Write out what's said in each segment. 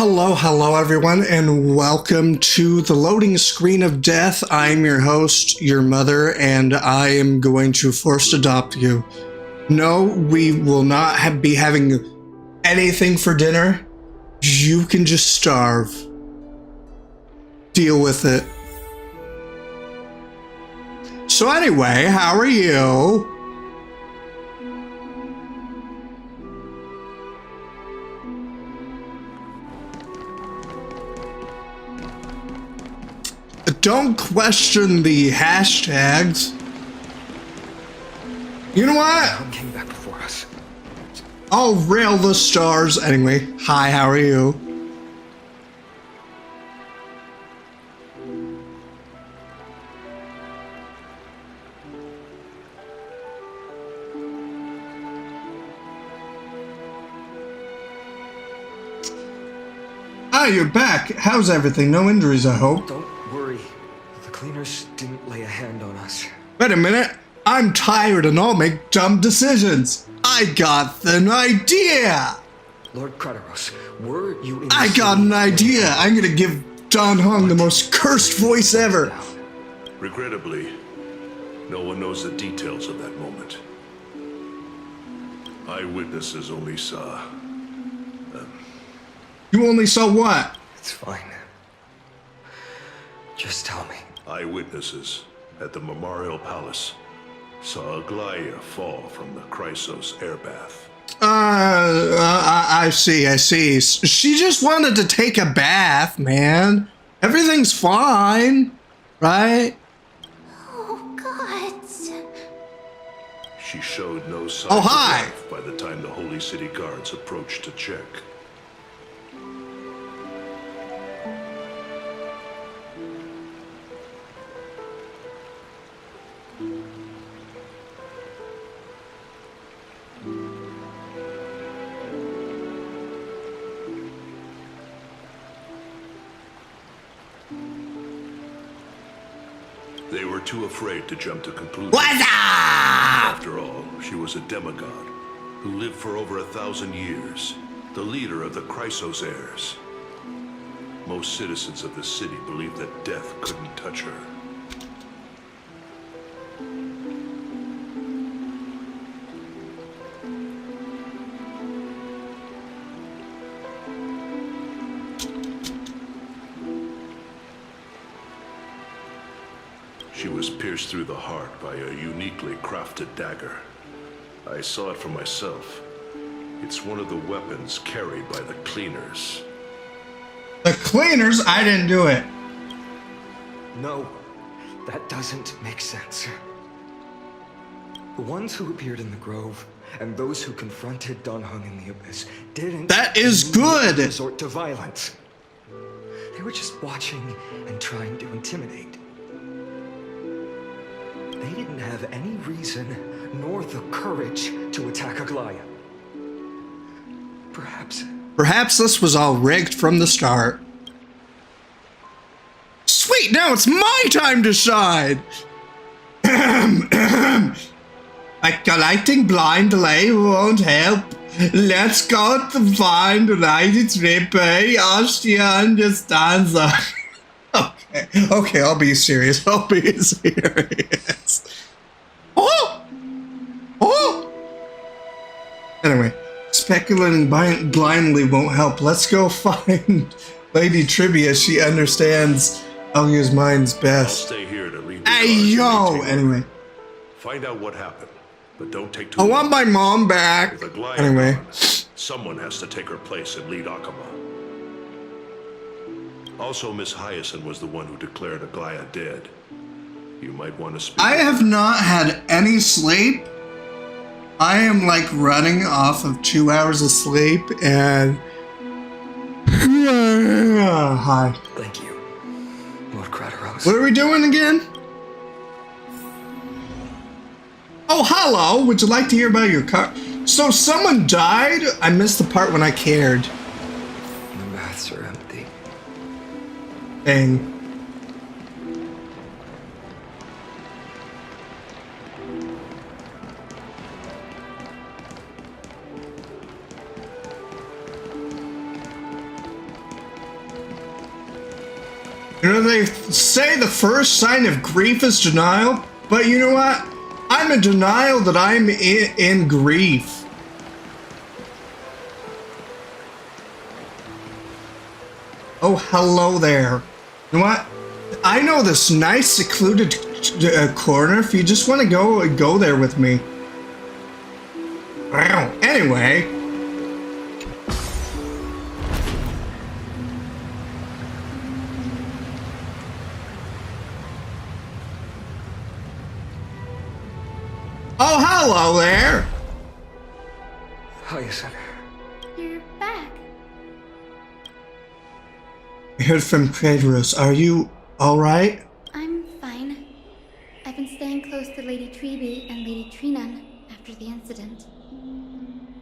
Hello everyone, and welcome to the loading screen of death. I'm your host, your mother, and I am going to force adopt you. No, we will not be having anything for dinner. You can just starve. Deal with it. So anyway, how are you? Don't question the hashtags. You know what? Came back before us. I'll rail the stars. Anyway, hi, how are you? Ah, you're back. How's everything? No injuries, I hope. Don't worry. The cleaners didn't lay a hand on us. Wait a minute. I'm tired and I'll make dumb decisions. I got an idea. Lord Kratos, were you in I got an idea. I'm gonna give Don Hung the most cursed voice ever. Regrettably, no one knows the details of that moment. Eyewitnesses only saw... You only saw what? It's fine. Just tell me. Eyewitnesses at the Memorial Palace saw a Galiot fall from the Chrysos airbath. I see. She just wanted to take a bath, man. Everything's fine, right? Oh, God. She showed no signs Oh, of hi. life by the time the Holy City guards approached to check. They were too afraid to jump to conclusions. What's up? After all, she was a demigod who lived for over 1,000 years, the leader of the Chrysos heirs. Most citizens of the city believed that death couldn't touch her. She was pierced through the heart by a uniquely crafted dagger. I saw it for myself. It's one of the weapons carried by the cleaners. The cleaners? I didn't do it. No, that doesn't make sense. The ones who appeared in the grove and those who confronted Don Hung in the abyss didn't. That is good. Resort to violence. They were just watching and trying to intimidate. They didn't have any reason nor the courage to attack a Galiot. Perhaps this was all rigged from the start. Sweet, now it's my time to shine! Like a lighting blind delay won't help. Let's go to find the light it's replay. She understands that. Okay, I'll be serious. Oh! Anyway, speculating blindly won't help. Let's go find Lady Trivia. She understands Alia's minds I'll best. stay here to lead the Hey, guards yo! and maintain Anyway, order. Find out what happened, but don't take too I long. want my mom back. With a Galiot Anyway. gone, someone has to take her place and lead Akama. Also, Miss Hyacinth was the one who declared a Galiot dead. You might want to speak. I have not had any sleep. I am like running off of 2 hours of sleep and... Hi. Thank you, Lord Kratos. What are we doing again? Oh, hello. Would you like to hear about your car? So someone died? I missed the part when I cared. The baths are empty. Dang. You know, they say the first sign of grief is denial, but you know what? I'm in denial that I'm in grief. Oh, hello there. You know what? I know this nice secluded corner. If you just want to go there with me. Wow. Anyway. Oh, hello there. Hyacinth. You're back. I heard from Pedros. Are you alright? I'm fine. I've been staying close to Lady Treby and Lady Trinan after the incident.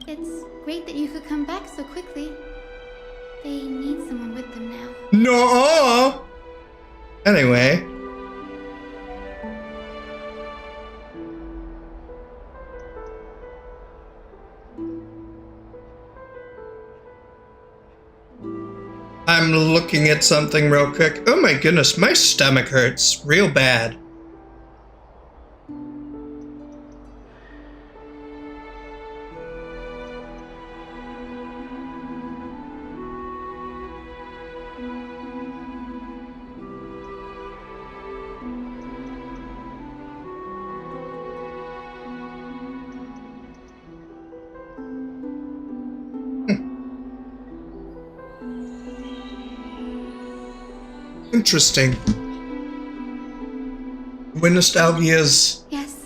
It's great that you could come back so quickly. They need someone with them now. No. Anyway. I'm looking at something real quick. Oh my goodness, my stomach hurts real bad. Interesting. Witnessed Algia's. Yes,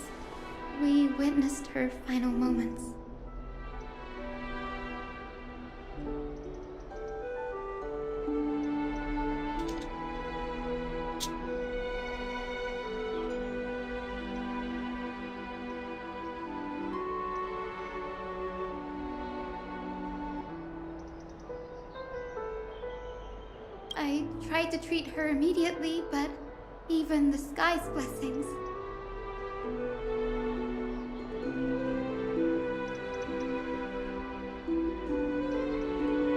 we witnessed her final moments. I tried to treat her immediately, but even the sky's blessings.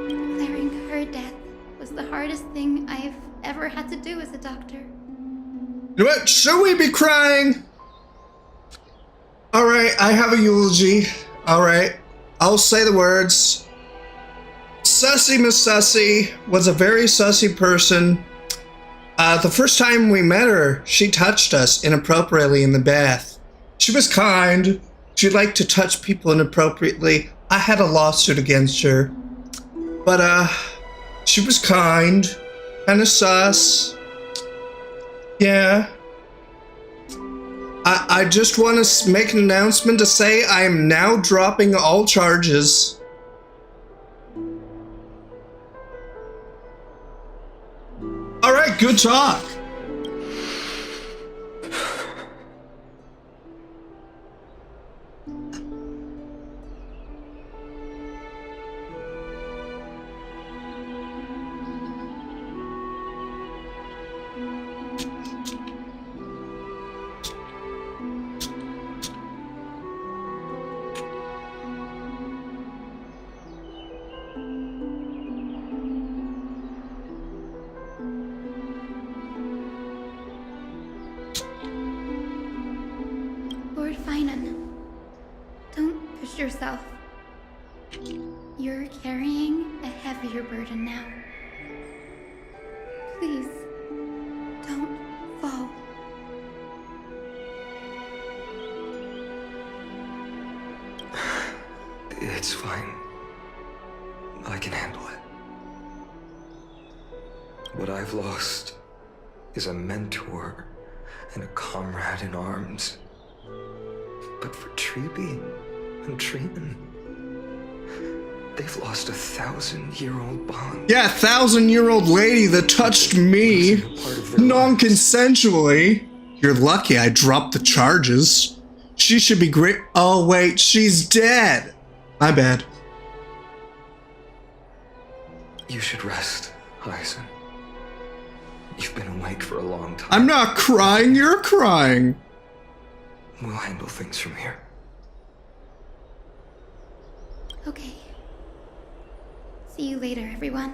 Declaring her death was the hardest thing I've ever had to do as a doctor. You know what? Should we be crying? Alright, I have a eulogy. Alright, I'll say the words. Sussy Miss Sussy was a very sussy person. The first time we met her, she touched us inappropriately in the bath. She was kind. She liked to touch people inappropriately. I had a lawsuit against her. But, she was kind. Kinda sus. Yeah. I just want to make an announcement to say I am now dropping all charges. Alright, good talk. Lord Finan, don't push yourself. You're carrying a heavier burden now. Please, don't fall. It's fine. I can handle it. What I've lost is a mentor and a comrade in arms. But for Treby and Trinan, they've lost a 1,000-year-old bond. Yeah, 1,000-year-old lady that touched me non-consensually. You're lucky I dropped the charges. She should be great. Oh wait, she's dead. My bad. You should rest, Hyacinth. You've been awake for a long time. I'm not crying, you're crying. We'll handle things from here. Okay. See you later, everyone.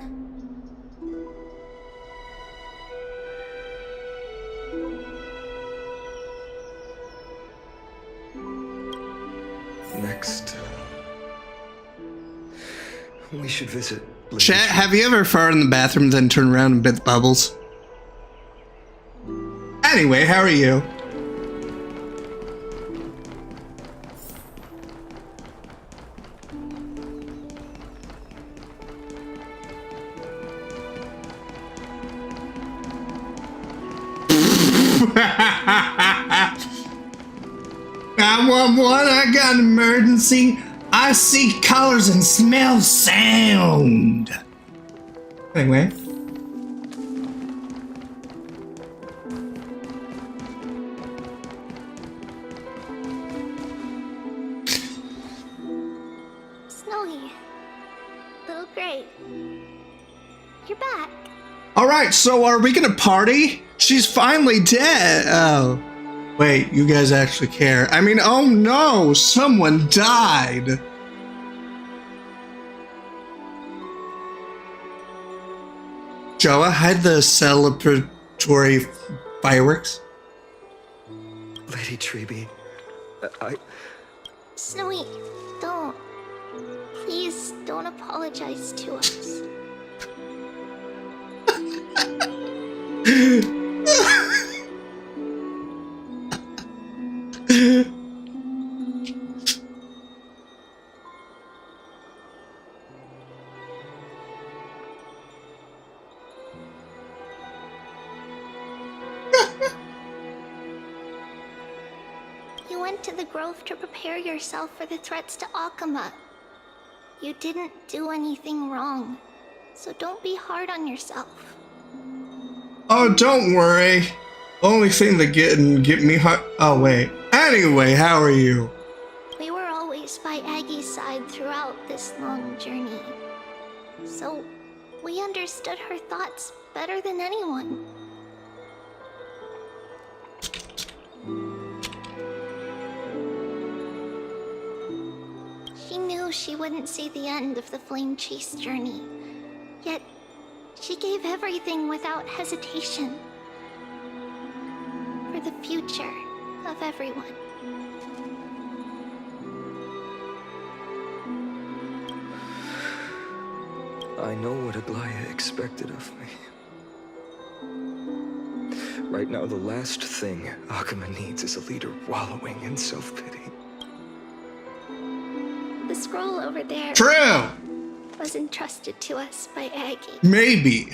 We should visit. Lady Chat, Tree. have you ever farted in the bathroom then turned around and bit the bubbles? Anyway, how are you? I got an emergency. I see colors and smell sound. Anyway. Snowy. Little Gray. You're back. Alright, so are we gonna party? She's finally dead. Oh. Wait, you guys actually care. I mean, oh no, someone died. Joa, hide the celebratory fireworks. Lady Treeby, Snowy, don't. Please don't apologize to us. You went to the grove to prepare yourself for the threats to Akama. You didn't do anything wrong, so don't be hard on yourself. Oh, don't worry. Only thing that get me hot. Oh wait. Anyway, how are you? We were always by Aggie's side throughout this long journey, so we understood her thoughts better than anyone. She knew she wouldn't see the end of the flame chase journey, yet she gave everything without hesitation for the future of everyone. I know what Aglaya expected of me. Right now, the last thing Akama needs is a leader wallowing in self-pity. The scroll over there True. was entrusted to us by Aggie. Maybe.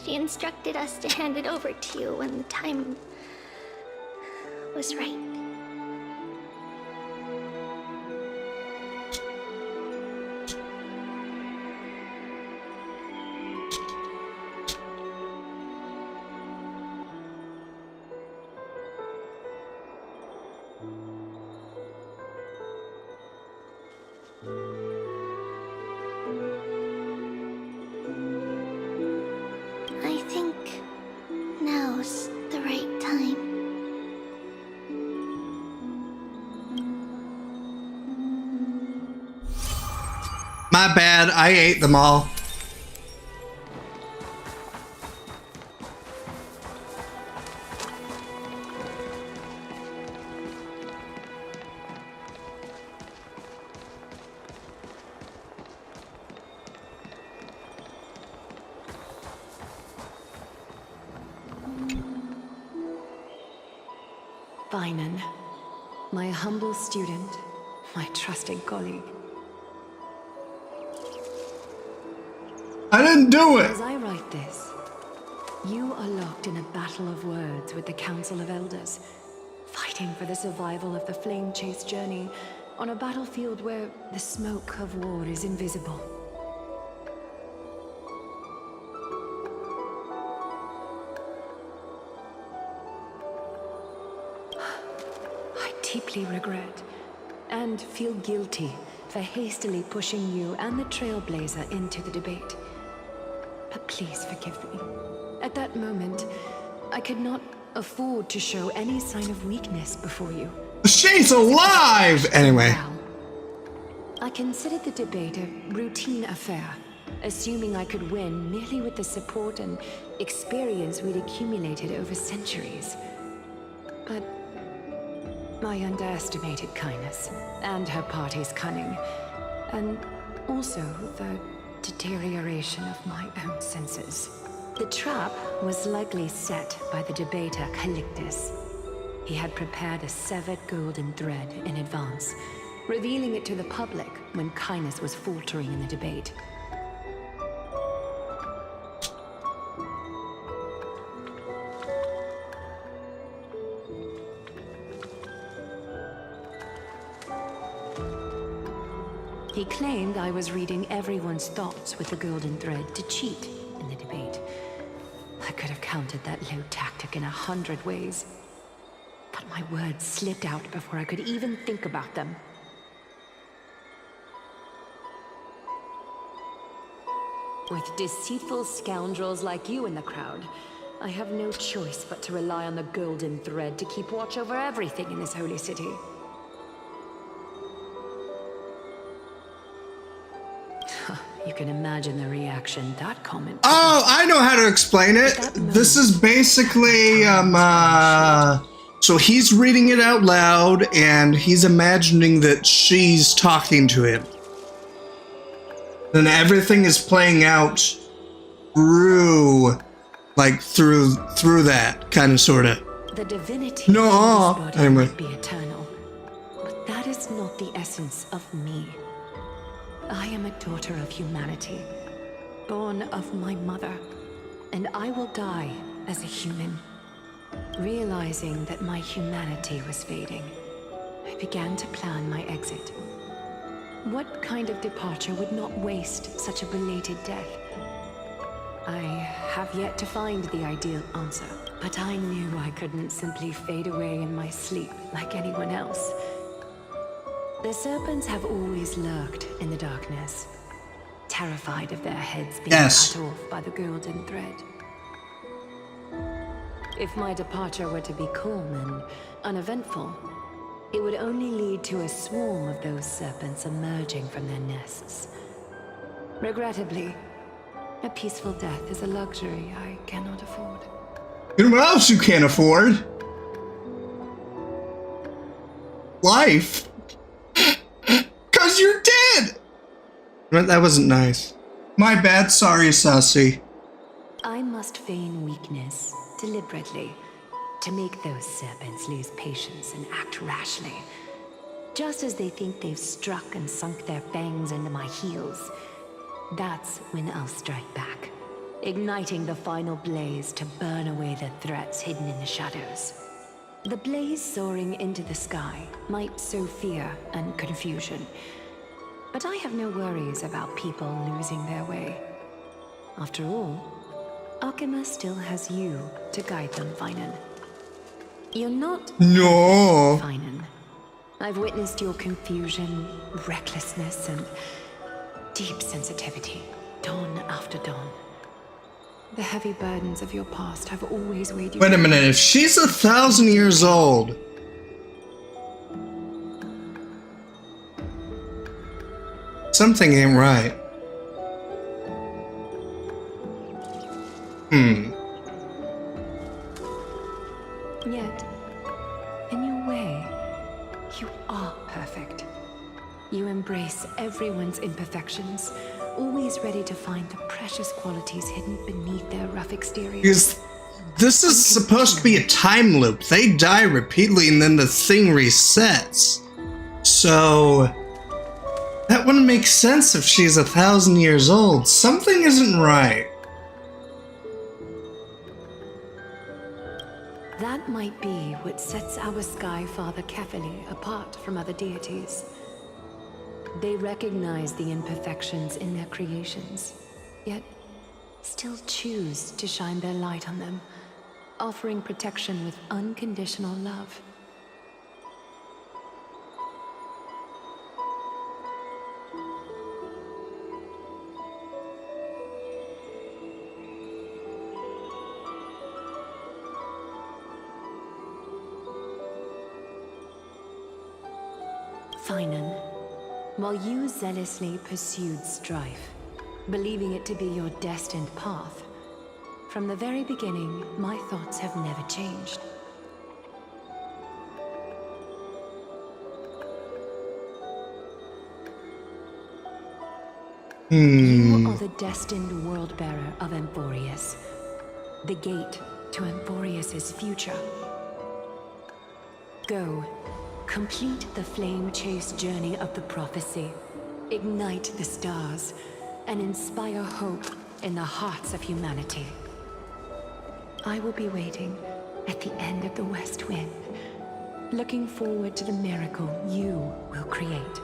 She instructed us to hand it over to you when the time was right. I think now's the right time. My bad, I ate them all. Bainan, my humble student, my trusted colleague. I didn't do it. As I write this, you are locked in a battle of words with the Council of Elders, fighting for the survival of the flame chase journey on a battlefield where the smoke of war is invisible. I deeply regret and feel guilty for hastily pushing you and the Trailblazer into the debate. But please forgive me. At that moment, I could not afford to show any sign of weakness before you. She's alive! Anyway. Well, I considered the debate a routine affair, assuming I could win merely with the support and experience we'd accumulated over centuries. But I underestimated kindness and her party's cunning, and Also, the deterioration of my own senses. The trap was likely set by the debater Calictus. He had prepared a severed golden thread in advance, revealing it to the public when Kindness was faltering in the debate. He claimed I was reading everyone's thoughts with the golden thread to cheat in the debate. I could have countered that low tactic in 100 ways. But my words slipped out before I could even think about them. With deceitful scoundrels like you in the crowd, I have no choice but to rely on the golden thread to keep watch over everything in this holy city. You can imagine the reaction that comment. Oh, I know how to explain it. This is basically, so he's reading it out loud and he's imagining that she's talking to him. Then everything is playing out through, like, through that, kind of, sort of. The divinity No, of this body anyway. might be eternal, but that is not the essence of me. I am a daughter of humanity, born of my mother, and I will die as a human. Realizing that my humanity was fading, I began to plan my exit. What kind of departure would not waste such a belated death? I have yet to find the ideal answer, but I knew I couldn't simply fade away in my sleep like anyone else. The serpents have always lurked in the darkness, terrified of their heads being cut off by the golden thread. If my departure were to be calm and uneventful, it would only lead to a swarm of those serpents emerging from their nests. Regrettably, a peaceful death is a luxury I cannot afford. You know what else you can't afford? Life. Cause you're dead! That wasn't nice. My bad, sorry, Sassy. I must feign weakness deliberately to make those serpents lose patience and act rashly. Just as they think they've struck and sunk their fangs into my heels, that's when I'll strike back, igniting the final blaze to burn away the threats hidden in the shadows. The blaze soaring into the sky might sow fear and confusion, but I have no worries about people losing their way. After all, Arkema still has you to guide them, Finan. You're not No. Finan. I've witnessed your confusion, recklessness, and deep sensitivity, dawn after dawn. The heavy burdens of your past have always weighed you. Wait a minute, if she's 1,000 years old, something ain't right. Yet, in your way, you are perfect. You embrace everyone's imperfections, always ready to find the precious qualities hidden beneath their rough exterior. Because this is supposed to be a time loop. They die repeatedly and then the thing resets. So that wouldn't make sense if she's 1,000 years old. Something isn't right. That might be what sets our Sky Father Kefili apart from other deities. They recognize the imperfections in their creations, yet still choose to shine their light on them, offering protection with unconditional love. Finan, while you zealously pursued strife, believing it to be your destined path, from the very beginning, my thoughts have never changed. You are the destined world-bearer of Amphorius, the gate to Amphorius's future. Go, complete the flame-chase journey of the prophecy, ignite the stars, and inspire hope in the hearts of humanity. I will be waiting at the end of the West Wind, looking forward to the miracle you will create.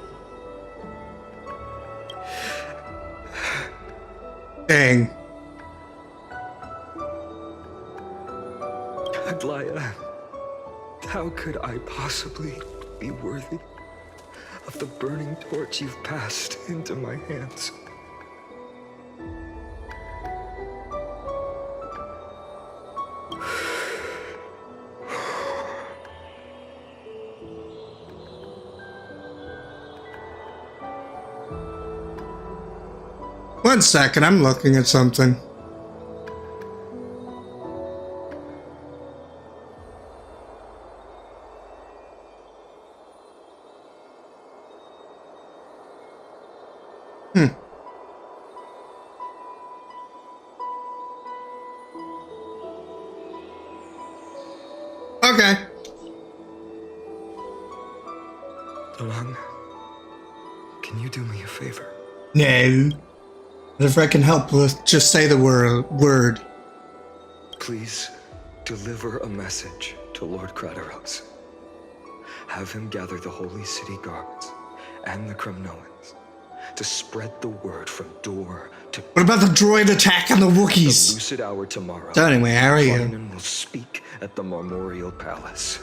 Dang. Aglaia, how could I possibly be worthy of the burning torch you've passed into my hands? One second, I'm looking at something. Okay. Dawn, can you do me a favor? No. But if I can help with, just say the word. Please deliver a message to Lord Crateros. Have him gather the Holy City guards and the Kremnoans to spread the word from door to... What about the droid attack on the The Wookiees? lucid hour tomorrow. So anyway, how are you? Kanan will speak at the Marmorial Palace.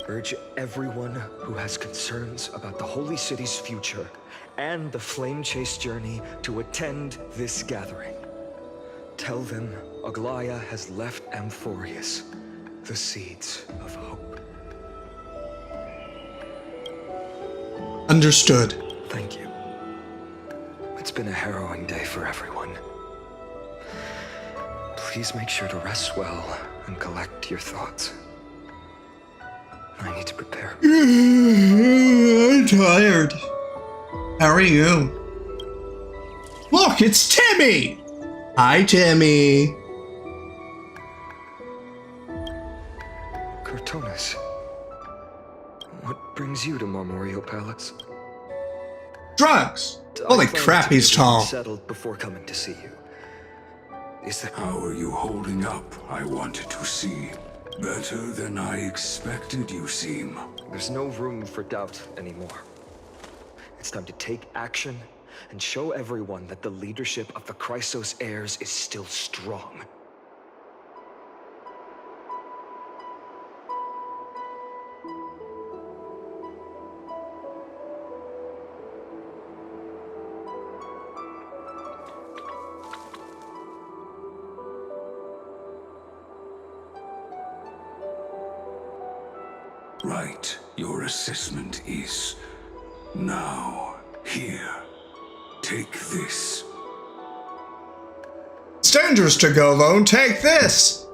Urge everyone who has concerns about the Holy City's future and the Flame Chase journey to attend this gathering. Tell them Aglaia has left Amphorius the seeds of hope. Understood. Thank you. It's been a harrowing day for everyone. Please make sure to rest well and collect your thoughts. I need to prepare. I'm tired. How are you? Look, it's Timmy! Hi, Timmy. Cortonis, what brings you to Marmorial Palace? Drugs. Holy I planned crap, to he's get tall. settled before coming to see you. Is that... How are you holding up? I wanted to see. Better than I expected you seem. There's no room for doubt anymore. It's time to take action and show everyone that the leadership of the Chrysos heirs is still strong. Right, your assessment is... Now, here. Take this. It's dangerous to go alone. Take this.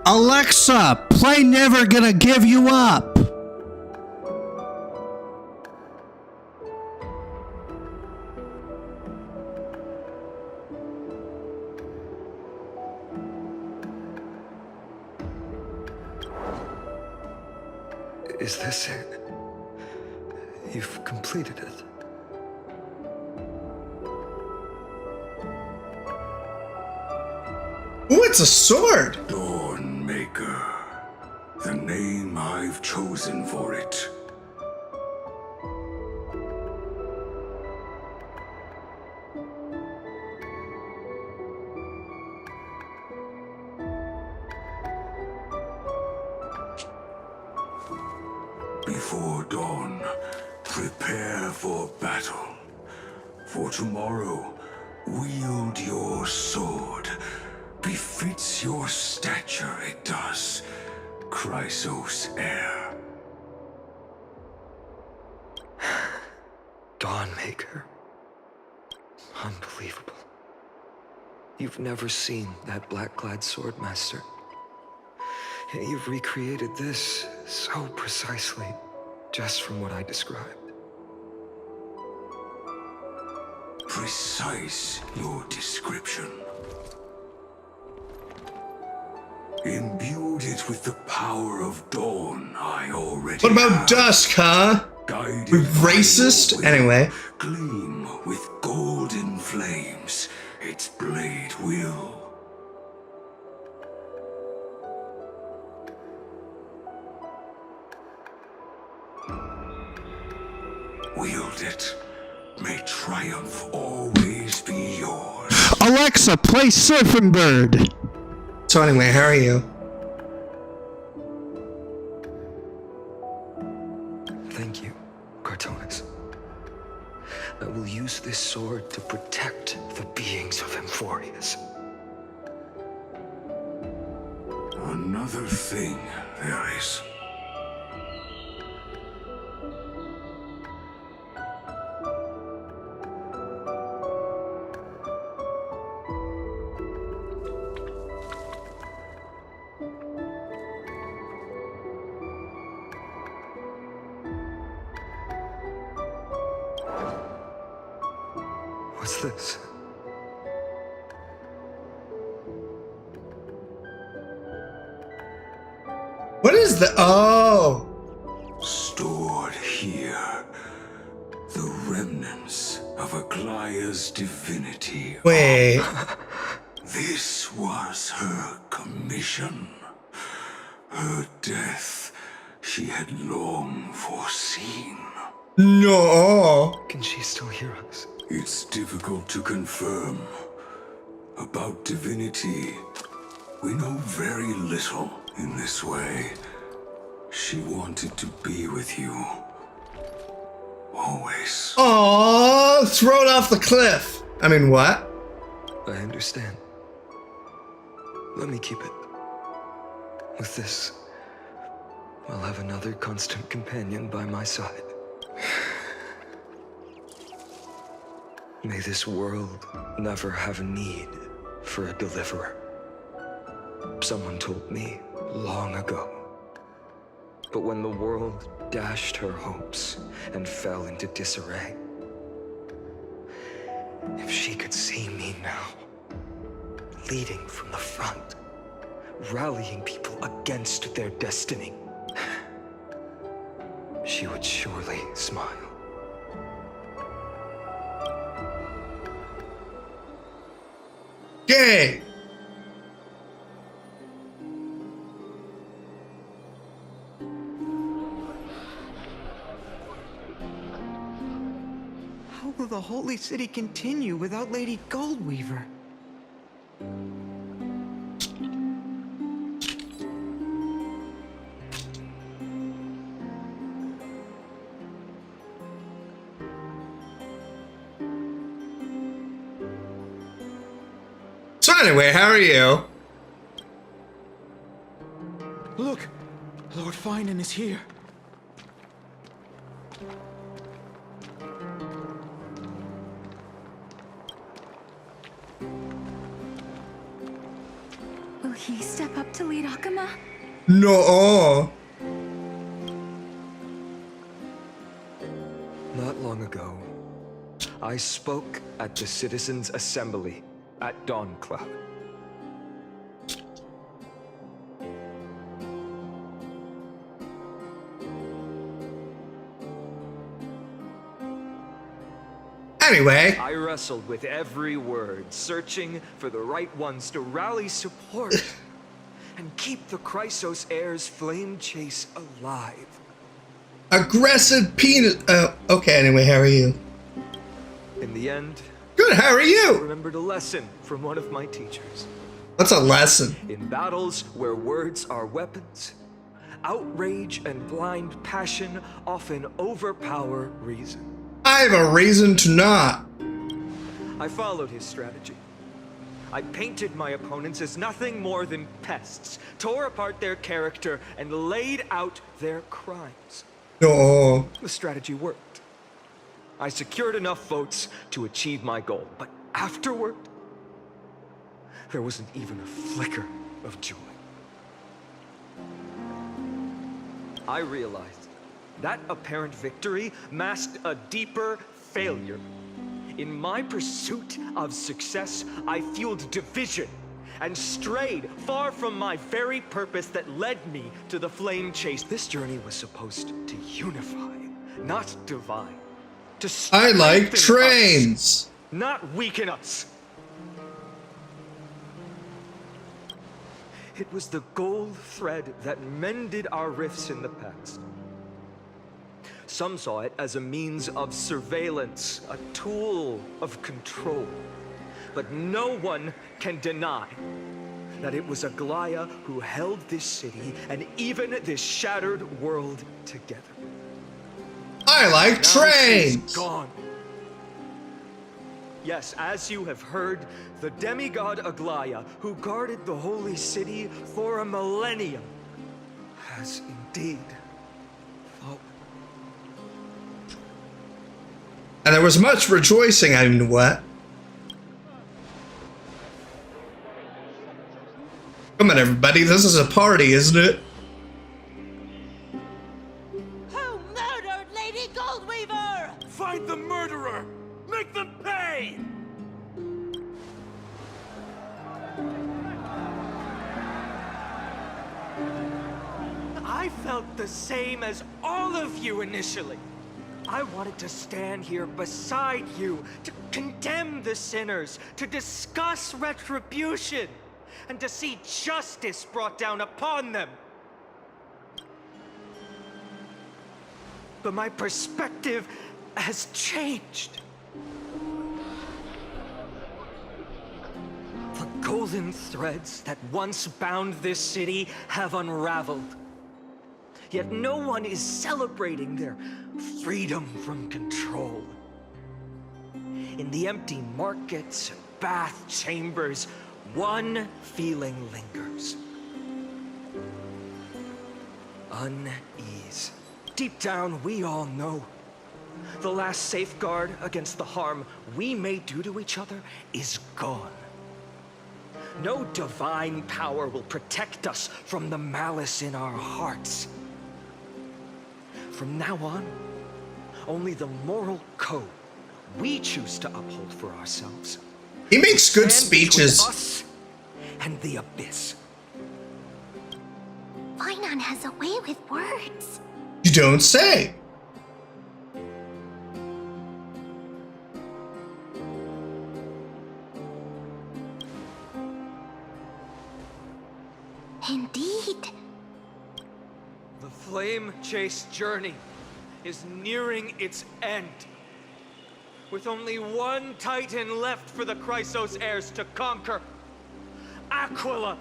Alexa, play Never Gonna Give You Up. Is this it? You've completed it. Ooh, it's a sword. Dawnmaker. The name I've chosen for it. Before dawn, prepare for battle. For tomorrow, wield your sword. Befits your stature, it does. Chrysos heir. Dawnmaker. Unbelievable. You've never seen that black-clad swordmaster. You've recreated this so precisely, just from what I described. Precise, your description. Imbued it with the power of dawn I already What about have. dusk, huh? Guided We're by racist? your will, Anyway. Gleam with golden flames, its blade will. Wield it. May triumph always be yours. Alexa, play Surfing Bird. So anyway, how are you? Thank you, Cartonis. I will use this sword to protect the beings of Emphorius. Another thing there is. What's this? What is the... Oh. Stored here, the remnants of Aglaya's divinity. Wait. This was her commission. Her death she had long foreseen. No. Can she still hear us? It's difficult to confirm. About divinity, we know very little in this way. She wanted to be with you. Always. Oh, throw it off the cliff. I mean, what? I understand. Let me keep it. With this, I'll have another constant companion by my side. May this world never have a need for a deliverer. Someone told me long ago. But when the world dashed her hopes and fell into disarray, if she could see me now, leading from the front, rallying people against their destiny, she would surely smile. Gay. How will the Holy City continue without Lady Goldweaver? So anyway, how are you? Look! Lord Finan is here. Will he step up to lead Akama? No. Not long ago, I spoke at the Citizens' Assembly at Dawncloud. Anyway. I wrestled with every word, searching for the right ones to rally support and keep the Chrysos heirs' flame chase alive. Aggressive penis. Okay, anyway, how are you? In the end, Good, how are I you? remembered a lesson from one of my teachers. What's a lesson? In battles where words are weapons, outrage and blind passion often overpower reason. I have a reason to not. I followed his strategy. I painted my opponents as nothing more than pests, tore apart their character, and laid out their crimes. No. The strategy worked. I secured enough votes to achieve my goal, but afterward, there wasn't even a flicker of joy. I realized that apparent victory masked a deeper failure. In my pursuit of success, I fueled division and strayed far from my very purpose that led me to the flame chase. This journey was supposed to unify, not divide. To I like strengthen trains. us, not weaken us. It was the gold thread that mended our rifts in the past. Some saw it as a means of surveillance, a tool of control. But no one can deny that it was Aglaia who held this city and even this shattered world together. I like Now she's trains. gone. Yes, as you have heard, the demigod Aglaia, who guarded the holy city for a millennium, has indeed fallen. And there was much rejoicing. I mean, what? Come on, everybody. This is a party, isn't it? Who murdered Lady Goldweaver? Find the murderer! Make them pay! I felt the same as all of you initially. I wanted to stand here beside you, to condemn the sinners, to discuss retribution, and to see justice brought down upon them. But my perspective has changed. The golden threads that once bound this city have unraveled. Yet no one is celebrating their freedom from control. In the empty markets and bath chambers, one feeling lingers. Unease. Deep down, we all know the last safeguard against the harm we may do to each other is gone. No divine power will protect us from the malice in our hearts. From now on, only the moral code we choose to uphold for ourselves. He makes good Stand between speeches. us and the abyss. Finon has a way with words. You don't say. Indeed. The flame chase journey is nearing its end. With only one titan left for the Chrysos heirs to conquer. Aquila!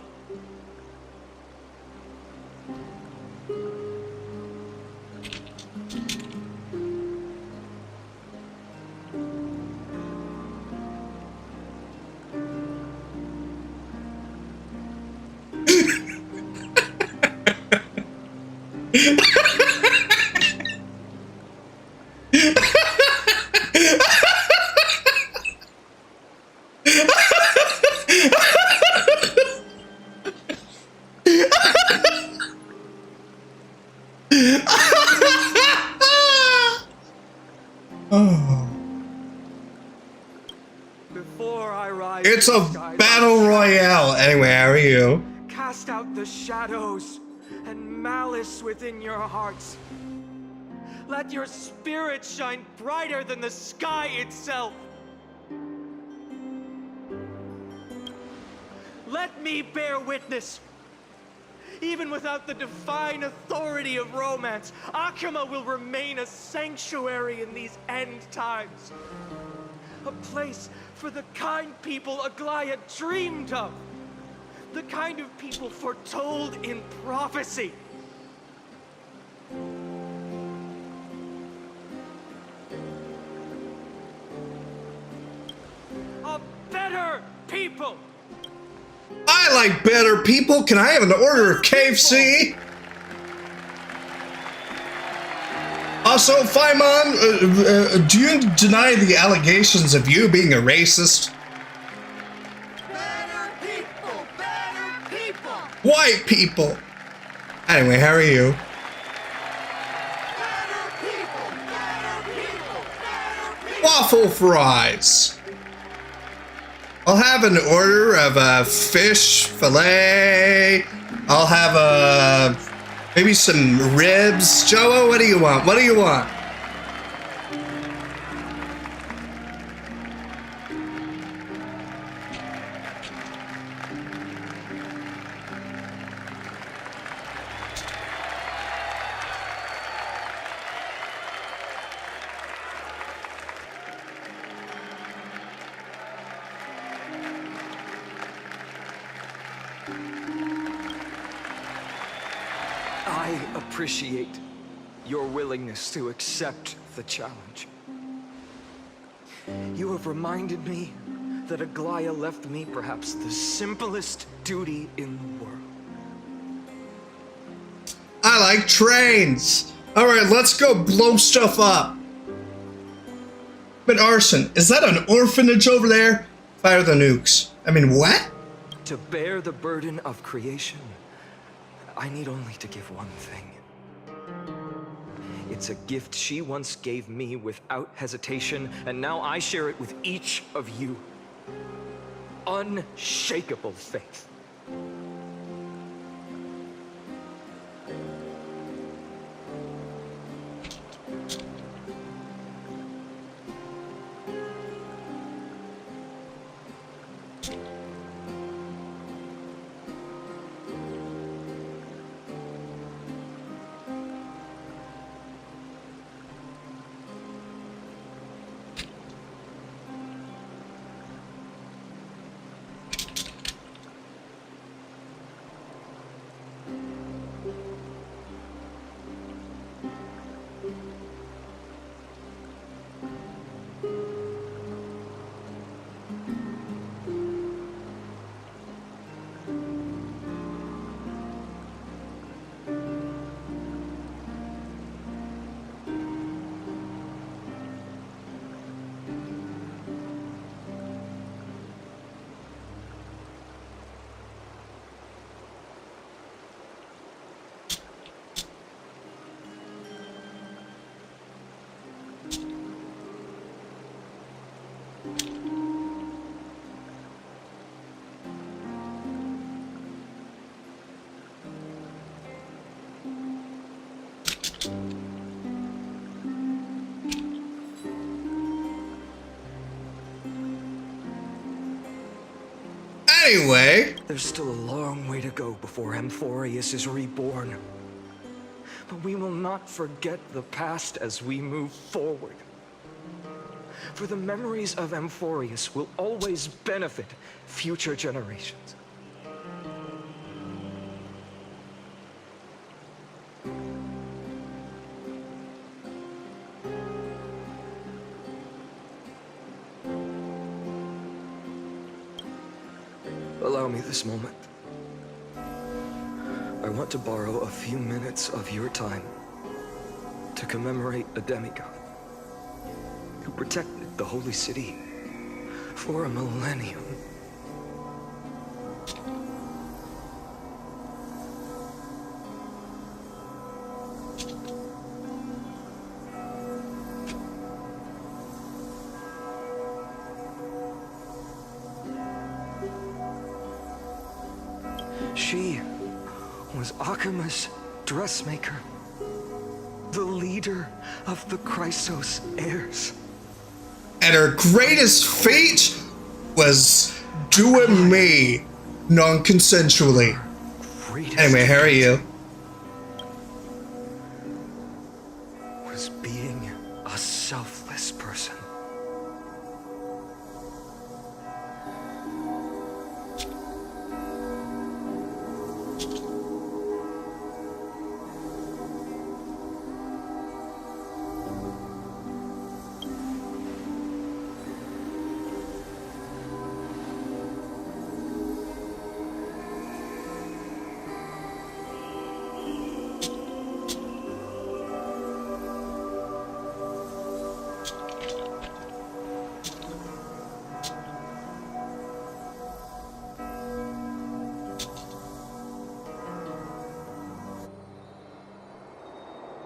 Before I rise, It's a to the skies, battle royale. Anyway, how are you? cast out the shadows and malice within your hearts. Let your spirit shine brighter than the sky itself. Let me bear witness. Even without the divine authority of romance, Akima will remain a sanctuary in these end times. A place for the kind people Aglaia dreamed of. The kind of people foretold in prophecy. A better people. I like better people. Can I have an order of KFC? Also, Faimon, do you deny the allegations of you being a racist? Better people! Better people! White people! Anyway, how are you? waffle fries. I'll have an order of a fish fillet. I'll have maybe some ribs. Joe, what do you want? What do you want? I appreciate your willingness to accept the challenge. You have reminded me that Aglaia left me perhaps the simplest duty in the world. I like trains. All right, let's go blow stuff up. But arson, is that an orphanage over there? Fire the nukes. I mean, what? To bear the burden of creation, I need only to give one thing. It's a gift she once gave me without hesitation, and now I share it with each of you. Unshakable faith. Anyway, There's still a long way to go before Amphorius is reborn. But we will not forget the past as we move forward. For the memories of Amphorius will always benefit future generations. Allow me this moment. I want to borrow a few minutes of your time to commemorate a demigod who protected the holy city for a millennium. She was Akima's dressmaker, the leader of the Chrysos heirs. and her greatest feat was doing me non-consensually. Anyway, how are you? Was being a selfless person.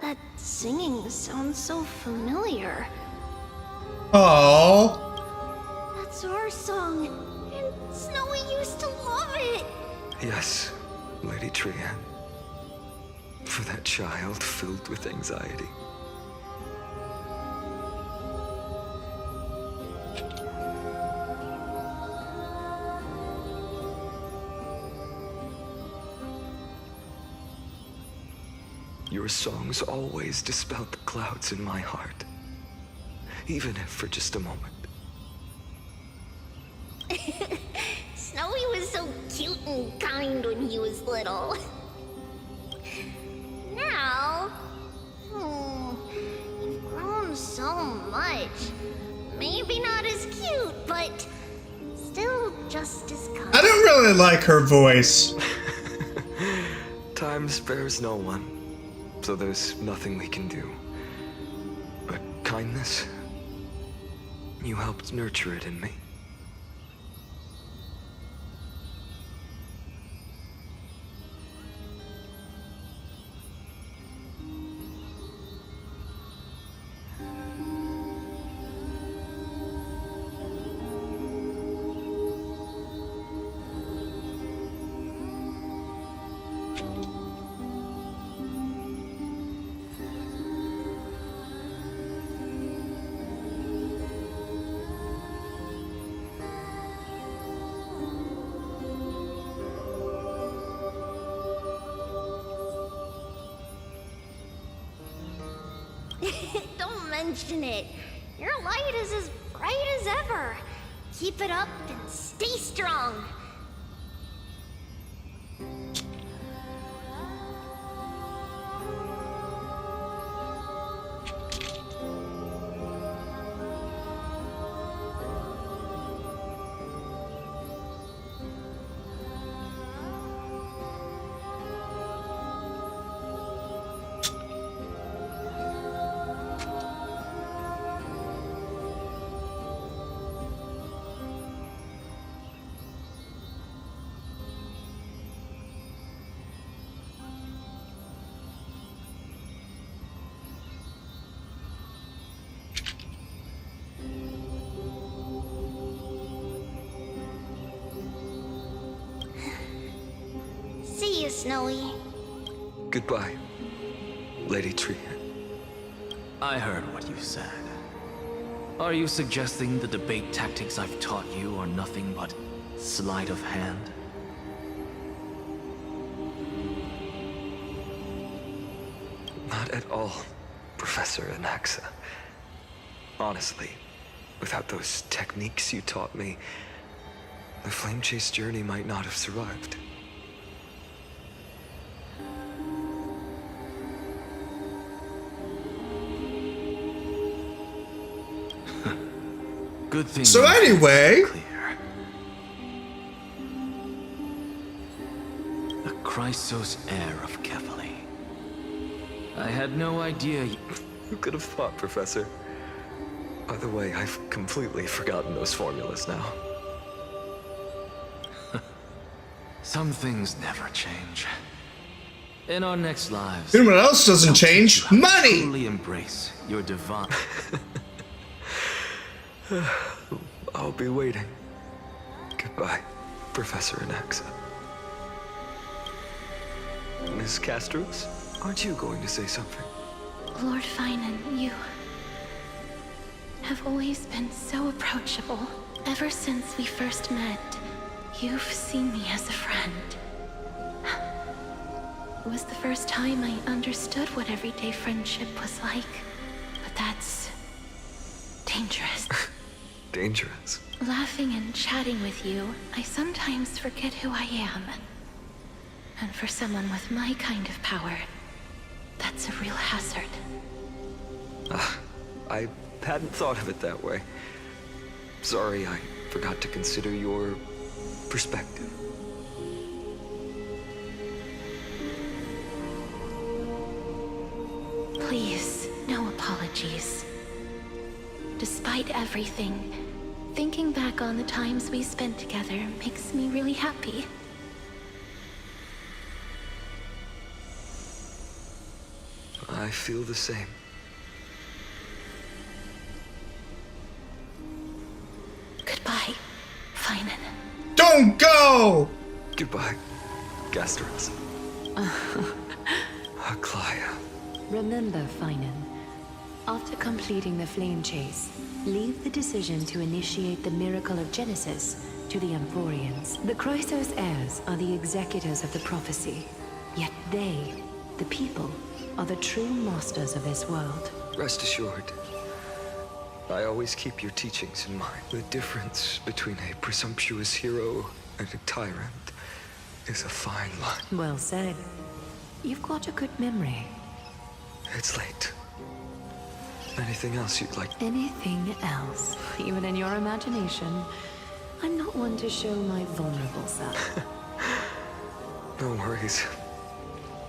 That singing sounds so familiar. Oh. That's our song, and Snowy used to love it. Yes, Lady Trian. For that child filled with anxiety. Your songs always dispelled the clouds in my heart. Even if for just a moment. Snowy was so cute and kind when he was little. Now, you've grown so much. Maybe not as cute, but still just as kind. I don't really like her voice. Time spares no one, so there's nothing we can do. But kindness, you helped nurture it in me. Don't mention it. Your light is as bright as ever. Keep it up and stay strong. See you, Snowy. Goodbye, Lady Trian. I heard what you said. Are you suggesting the debate tactics I've taught you are nothing but sleight of hand? Not at all, Professor Anaxa. Honestly, without those techniques you taught me, the Flame Chase journey might not have survived. Good thing. So anyway, Clear. The Chrysos heir of Kefali. I had no idea you... Who could have thought, Professor? By the way, I've completely forgotten those formulas now. Some things never change. In our next lives... you know what else doesn't I'll teach change? you how to Money! truly embrace your divine... I'll be waiting. Goodbye, Professor Anaxa. Miss Castros, aren't you going to say something? Lord Finan, you have always been so approachable. Ever since we first met, you've seen me as a friend. It was the first time I understood what everyday friendship was like. But that's dangerous. Dangerous. Laughing and chatting with you, I sometimes forget who I am. And for someone with my kind of power, that's a real hazard. I hadn't thought of it that way. Sorry, I forgot to consider your perspective. Please, no apologies. Despite everything, thinking back on the times we spent together makes me really happy. I feel the same. Don't go! Goodbye, Gastros. Aglaya. Remember, Finan, after completing the flame chase, leave the decision to initiate the miracle of Genesis to the Amphorians. The Chrysos heirs are the executors of the prophecy, yet they, the people, are the true masters of this world. Rest assured, I always keep your teachings in mind. The difference between a presumptuous hero and a tyrant is a fine line. Well said. You've got a good memory. It's late. Anything else you'd like? Anything else, even in your imagination. I'm not one to show my vulnerable self. No worries.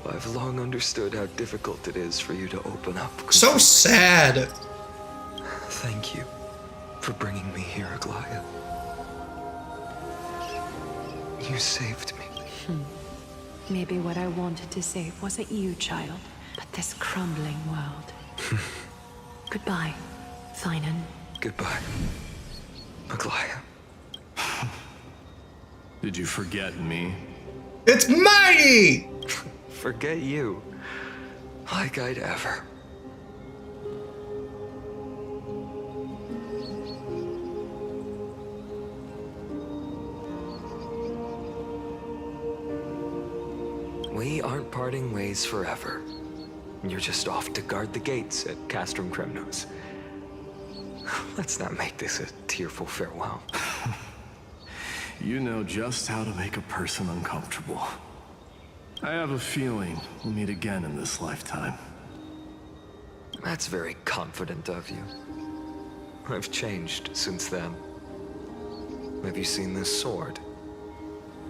I've long understood how difficult it is for you to open up. So sad. Thank you for bringing me here, Aglaya. You saved me. Maybe what I wanted to save wasn't you, child, but this crumbling world. Goodbye, Finan. Goodbye, Aglaya. Did you forget me? It's Mighty! Forget you. Like I'd ever. We aren't parting ways forever. You're just off to guard the gates at Castrum Kremnos. Let's not make this a tearful farewell. You know just how to make a person uncomfortable. I have a feeling we'll meet again in this lifetime. That's very confident of you. I've changed since then. Have you seen this sword?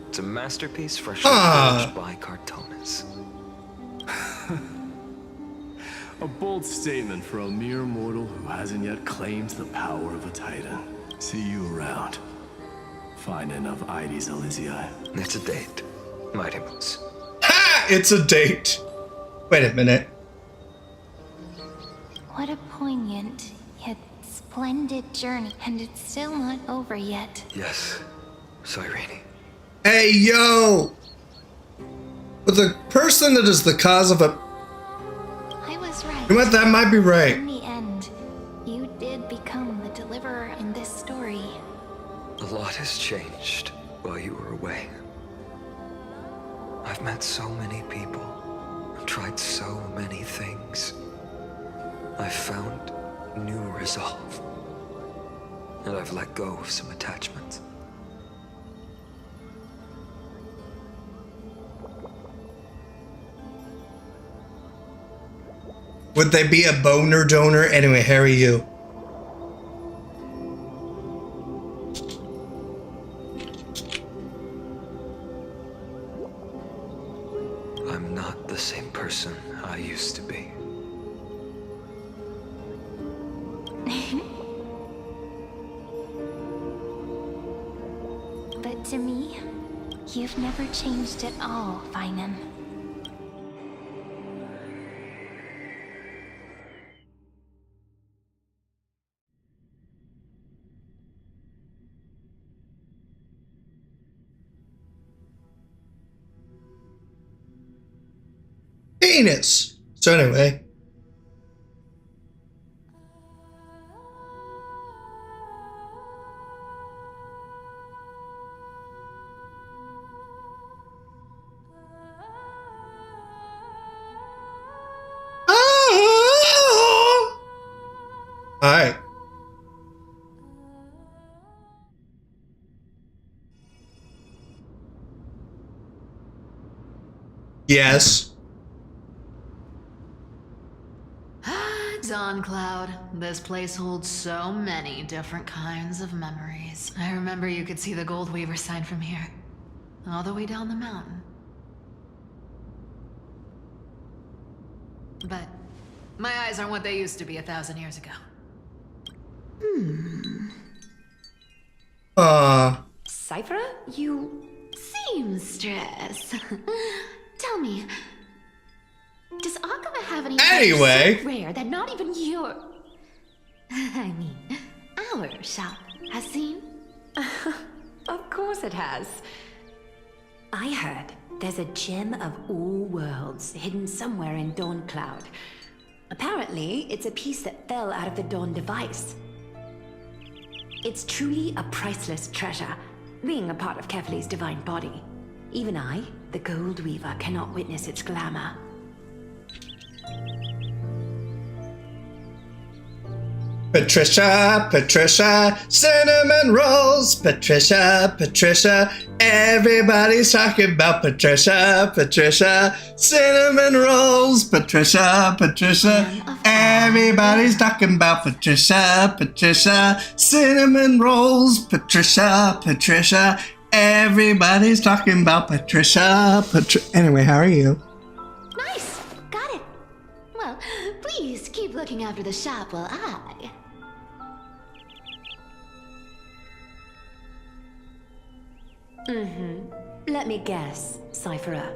It's a masterpiece freshly forged by Cartonis. A bold statement for a mere mortal who hasn't yet claimed the power of a titan. See you around. Finan of Ides Elysiae. It's a date, Mighty Moose. Ha! It's a date. Wait a minute. What a poignant, yet splendid journey, and it's still not over yet. Yes, Cyrene. Hey, yo! But the person that is the cause of a... I was right. You know what? That might be right. In the end, you did become the deliverer in this story. A lot has changed while you were away. I've met so many people, tried so many things. I've found new resolve, and I've let go of some attachments. Would they be a boner donor? Anyway, Harry, you. I'm not the same person I used to be. But to me, you've never changed at all, Finan. Penis. So anyway. Alright. Yes. Dawn Cloud. This place holds so many different kinds of memories. I remember you could see the Gold Weaver sign from here. All the way down the mountain. But my eyes aren't what they used to be 1,000 years ago. Cyphra, you... Seamstress. Tell me, does Akava have any Anyway. so rare that not even your... I mean, our shop has seen? Of course it has. I heard there's a gem of all worlds hidden somewhere in Dawn Cloud. Apparently, it's a piece that fell out of the Dawn device. It's truly a priceless treasure, being a part of Kefli's divine body. Even I, the Gold Weaver, cannot witness its glamour. Patricia, Patricia, cinnamon rolls. Patricia, Patricia, everybody's talking about Patricia, Patricia, cinnamon rolls. Patricia, Patricia, everybody's talking about Patricia, Patricia, cinnamon rolls. Patricia, Patricia, everybody's talking about Patricia, Anyway, how are you? Nice! Got it! Well, please keep looking after the shop while I... Let me guess, Cypherer.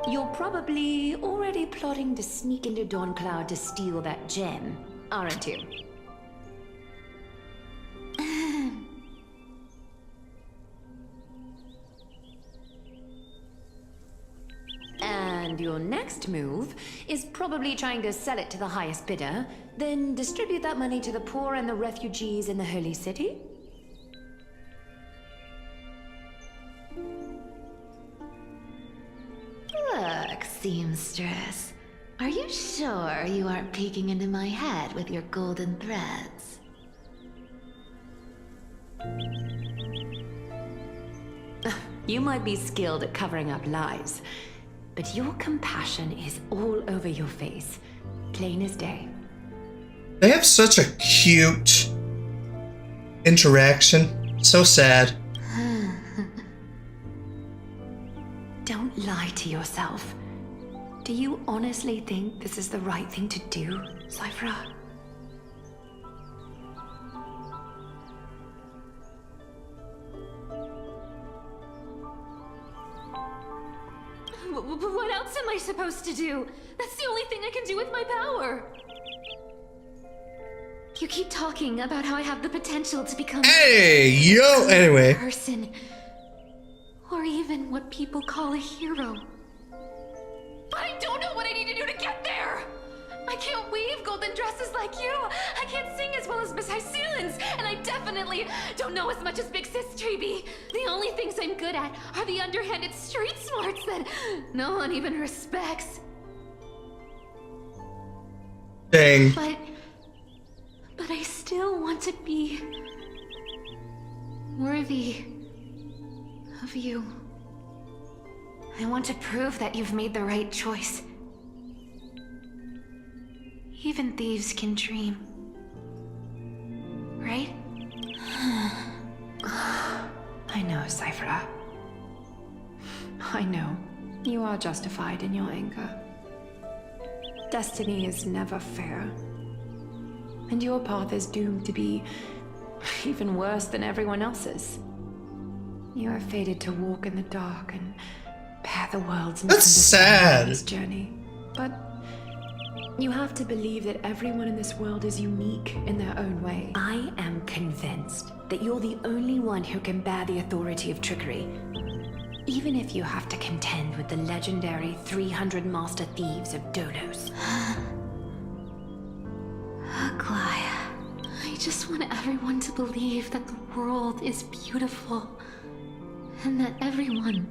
You're probably already plotting to sneak into Dawn Cloud to steal that gem, aren't you? And your next move is probably trying to sell it to the highest bidder, then distribute that money to the poor and the refugees in the Holy City? Look, seamstress. Are you sure you aren't peeking into my head with your golden threads? You might be skilled at covering up lies, but your compassion is all over your face, plain as day. They have such a cute interaction. So sad. Don't lie to yourself. Do you honestly think this is the right thing to do, Cypherer? What else am I supposed to do? That's the only thing I can do with my power. You keep talking about how I have the potential to become Anyway. a person, or even what people call a hero. But I don't know what I need to do to get there. I can't weave golden dresses like you. I can't sing as well as Miss Hyceelins, and I definitely don't know as much as Big Sis Treeby. The only things I'm good at are the underhanded street smarts that no one even respects. Dang. But I still want to be worthy of you. I want to prove that you've made the right choice. Even thieves can dream. Right? I know, Cypherer. I know. You are justified in your anger. Destiny is never fair. And your path is doomed to be even worse than everyone else's. You are fated to walk in the dark and bear the world's misunderstanding on this journey. But you have to believe that everyone in this world is unique in their own way. I am convinced that you're the only one who can bear the authority of trickery. Even if you have to contend with the legendary 300 master thieves of Dolos. Glia, I just want everyone to believe that the world is beautiful and that everyone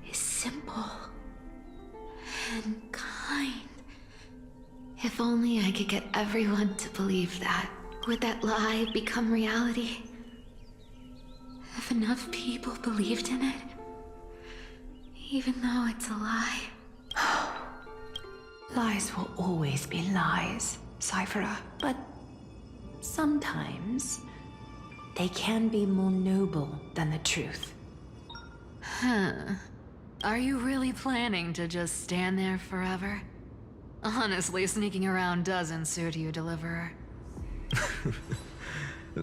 is simple and kind. If only I could get everyone to believe that. Would that lie become reality? If enough people believed in it, even though it's a lie. Lies will always be lies, Cypherer. But sometimes they can be more noble than the truth. Are you really planning to just stand there forever? Honestly, sneaking around doesn't suit you, Deliverer.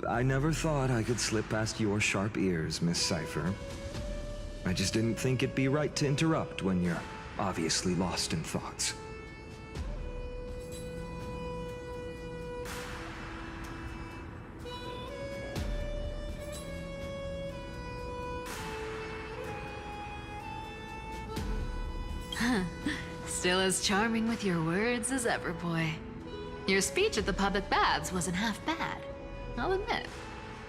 I never thought I could slip past your sharp ears, Miss Cypher. I just didn't think it'd be right to interrupt when you're obviously lost in thoughts. Still as charming with your words as ever, boy. Your speech at the public baths wasn't half bad. I'll admit.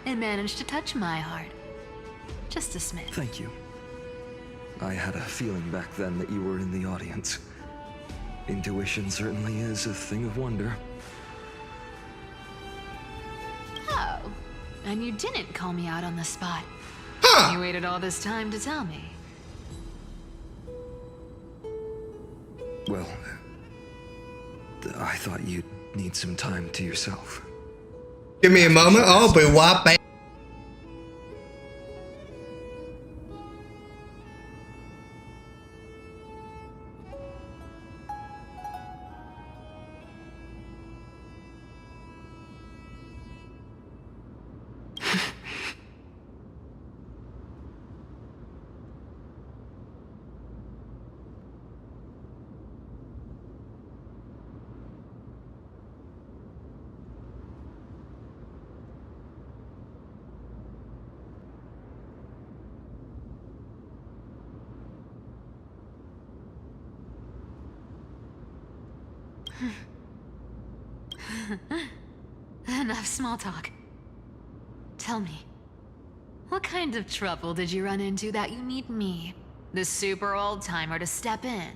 It managed to touch my heart. Just a smidge. Thank you. I had a feeling back then that you were in the audience. Intuition certainly is a thing of wonder. Oh, and you didn't call me out on the spot. You waited all this time to tell me. Well, I thought you'd need some time to yourself. Give me a moment. Oh, but what? Enough small talk. Tell me, what kind of trouble did you run into that you need me, the super old-timer, to step in?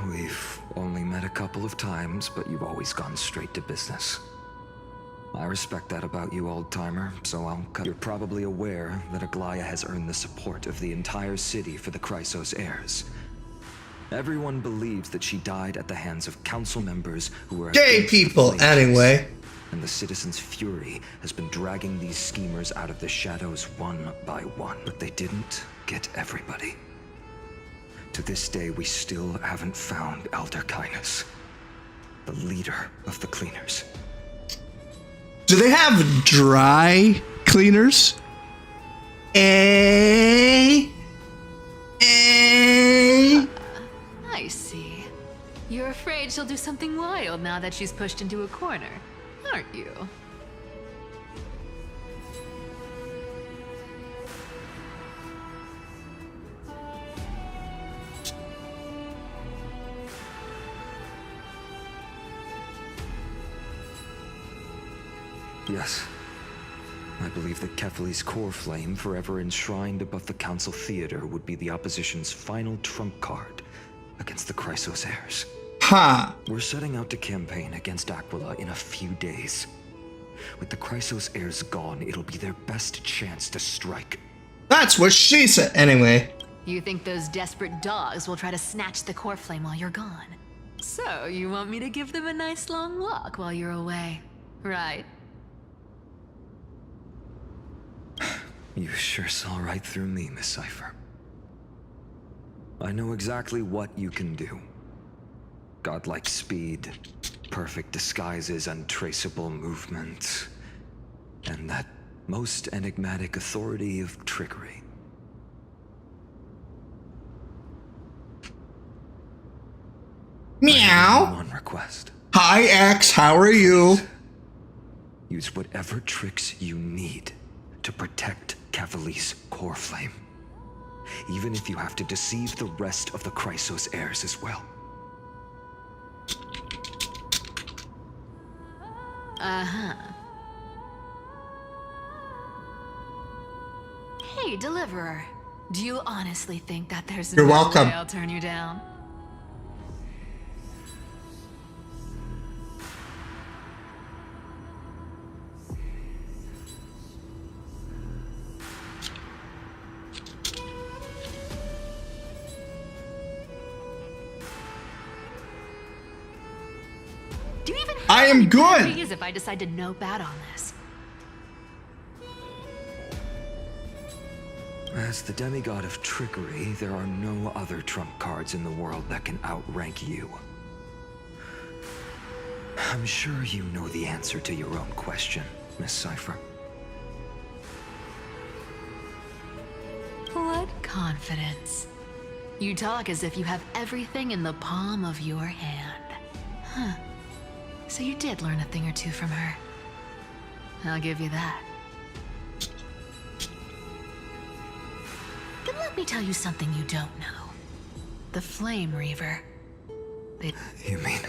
We've only met a couple of times, but you've always gone straight to business. I respect that about you, old-timer, so I'll cut. You're probably aware that Aglaia has earned the support of the entire city for the Chrysos heirs. Everyone believes that she died at the hands of council members who were gay people, anyway. And the citizens' fury has been dragging these schemers out of the shadows one by one. But they didn't get everybody. To this day, we still haven't found Elder Kynus, the leader of the cleaners. Do they have dry cleaners? I see. You're afraid she'll do something wild now that she's pushed into a corner, aren't you? Yes. I believe that Kefali's core flame, forever enshrined above the council theater, would be the opposition's final trump card against the Chrysos heirs. Ha! We're setting out to campaign against Aquila in a few days. With the Chrysos heirs gone, it'll be their best chance to strike. That's what she said. Anyway. You think those desperate dogs will try to snatch the core flame while you're gone? So, you want me to give them a nice long walk while you're away, right? You sure saw right through me, Miss Cypher. I know exactly what you can do. Godlike speed, perfect disguises, untraceable movement, and that most enigmatic authority of trickery. Meow. One request. Hi, X. How are you? Use whatever tricks you need to protect Kefali's core flame. Even if you have to deceive the rest of the Chrysos heirs as well. Uh-huh. Hey, Deliverer. Do you honestly think that there's You're no welcome. way I'll turn you down? Do you even have I am any good. theories if I decide to no bat on this? As the demigod of trickery, there are no other trump cards in the world that can outrank you. I'm sure you know the answer to your own question, Miss Cypher. What confidence. You talk as if you have everything in the palm of your hand. Huh. So you did learn a thing or two from her. I'll give you that. Then let me tell you something you don't know. The Flame Reaver. You mean...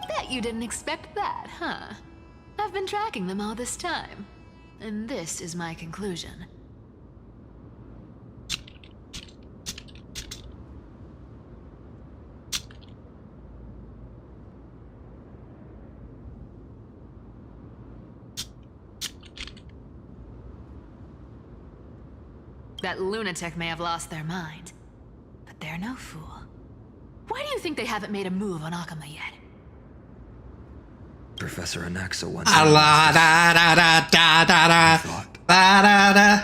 Bet you didn't expect that, huh? I've been tracking them all this time. And this is my conclusion. That lunatic may have lost their mind, but they're no fool. Why do you think they haven't made a move on Akama yet? Professor Anaxa once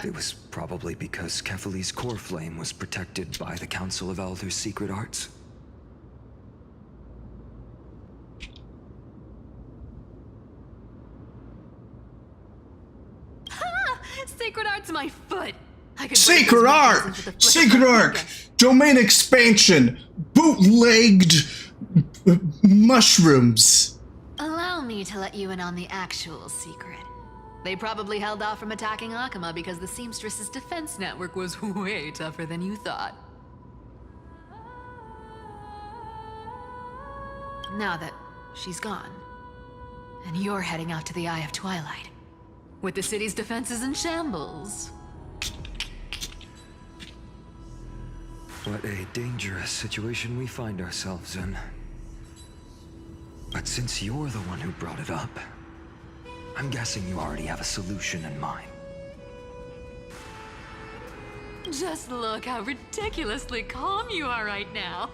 it was probably because Kefali's core flame was protected by the Council of Elders' secret arts. Ha! Sacred art's my foot! Sacred art! Sacred art! Domain expansion! Bootlegged mushrooms! Allow me to let you in on the actual secret. They probably held off from attacking Akama because the Seamstress's defense network was way tougher than you thought. Now that she's gone, and you're heading out to the Eye of Twilight, with the city's defenses in shambles. What a dangerous situation we find ourselves in. But since you're the one who brought it up, I'm guessing you already have a solution in mind. Just look how ridiculously calm you are right now.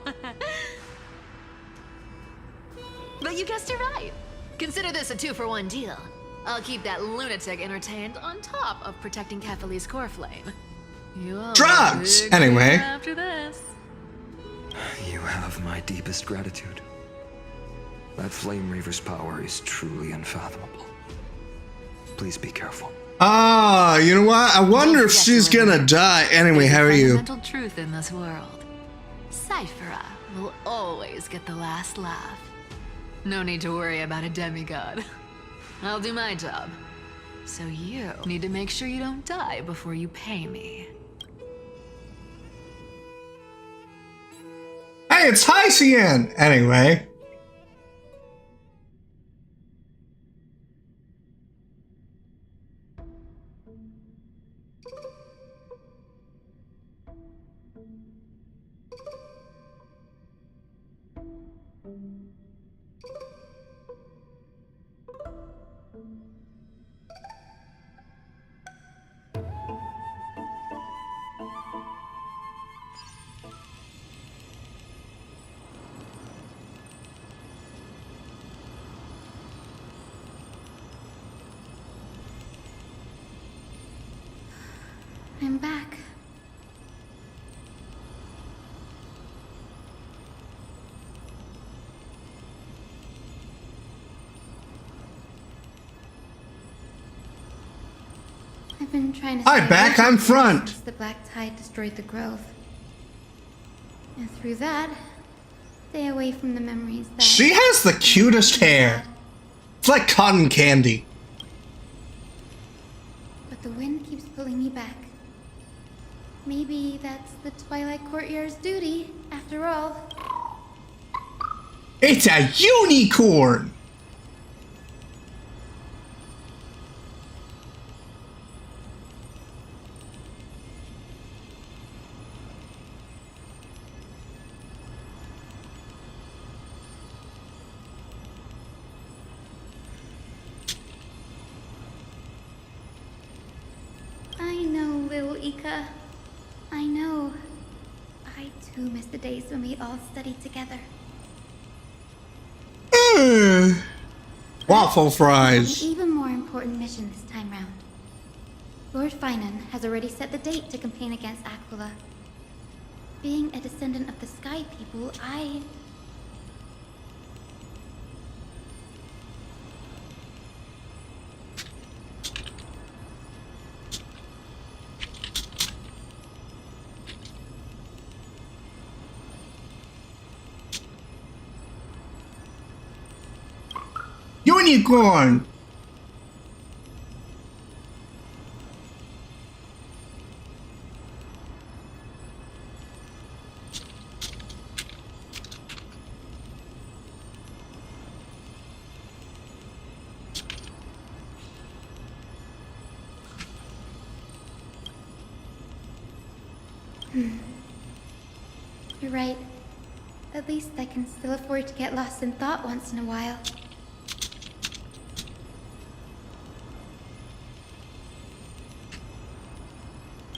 But you guessed it right. Consider this a 2-for-1 deal. I'll keep that lunatic entertained on top of protecting Kefali's core flame. Drugs! Anyway. After this. You have my deepest gratitude. That Flame Reaver's power is truly unfathomable. Please be careful. Ah, you know what? I wonder if she's gonna die. Anyway, how are you? Fundamental truth in this world. Cyphera will always get the last laugh. No need to worry about a demigod. I'll do my job. So you need to make sure you don't die before you pay me. Hey, it's Hycian! Anyway. I'm back. I've been trying to Hi, back, I'm front. since the black tide destroyed the grove. And through that, stay away from the memories that... She has the cutest hair. It's like cotton candy. But the wind keeps pulling me back. Maybe that's the Twilight Courtyard's duty, after all. It's a unicorn! I know, little Ika. do miss the days when we all studied together. Waffle fries. An even more important mission this time round. Lord Finan has already set the date to campaign against Aquila. Being a descendant of the Sky People, Unicorn! You're right. At least I can still afford to get lost in thought once in a while.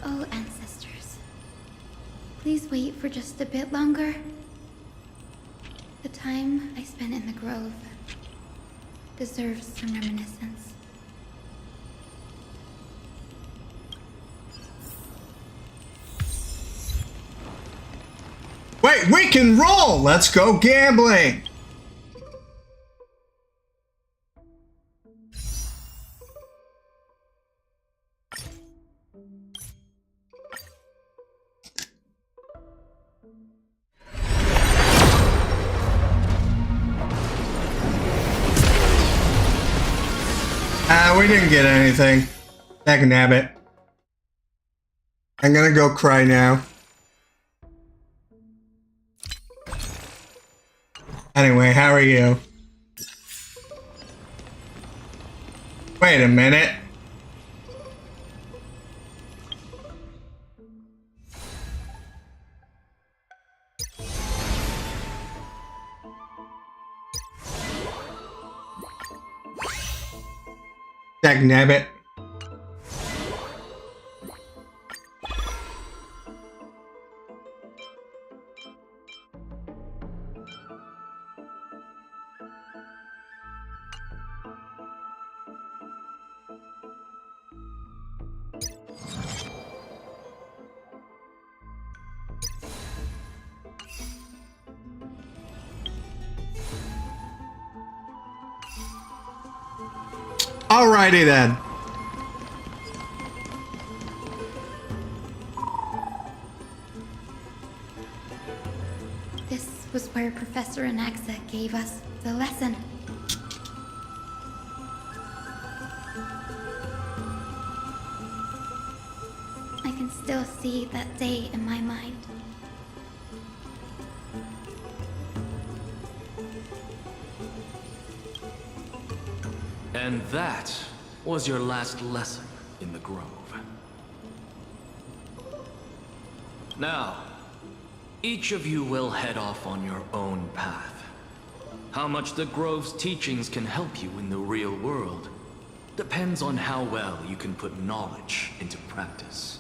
Oh, ancestors. Please wait for just a bit longer. The time I spent in the grove deserves some reminiscence. Wait, we can roll! Let's go gambling! We didn't get anything. Heck nabbit. I'm gonna go cry now. Anyway, how are you? Wait a minute. Dagnabbit. Alrighty then. This was where Professor Anaxa gave us the lesson. I can still see that day in my mind. And that was your last lesson in the Grove. Now, each of you will head off on your own path. How much the Grove's teachings can help you in the real world depends on how well you can put knowledge into practice.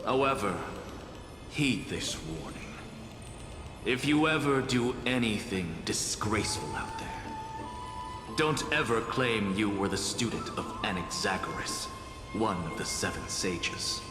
However, heed this warning. If you ever do anything disgraceful out there, don't ever claim you were the student of Anaxagoras, one of the 7 sages.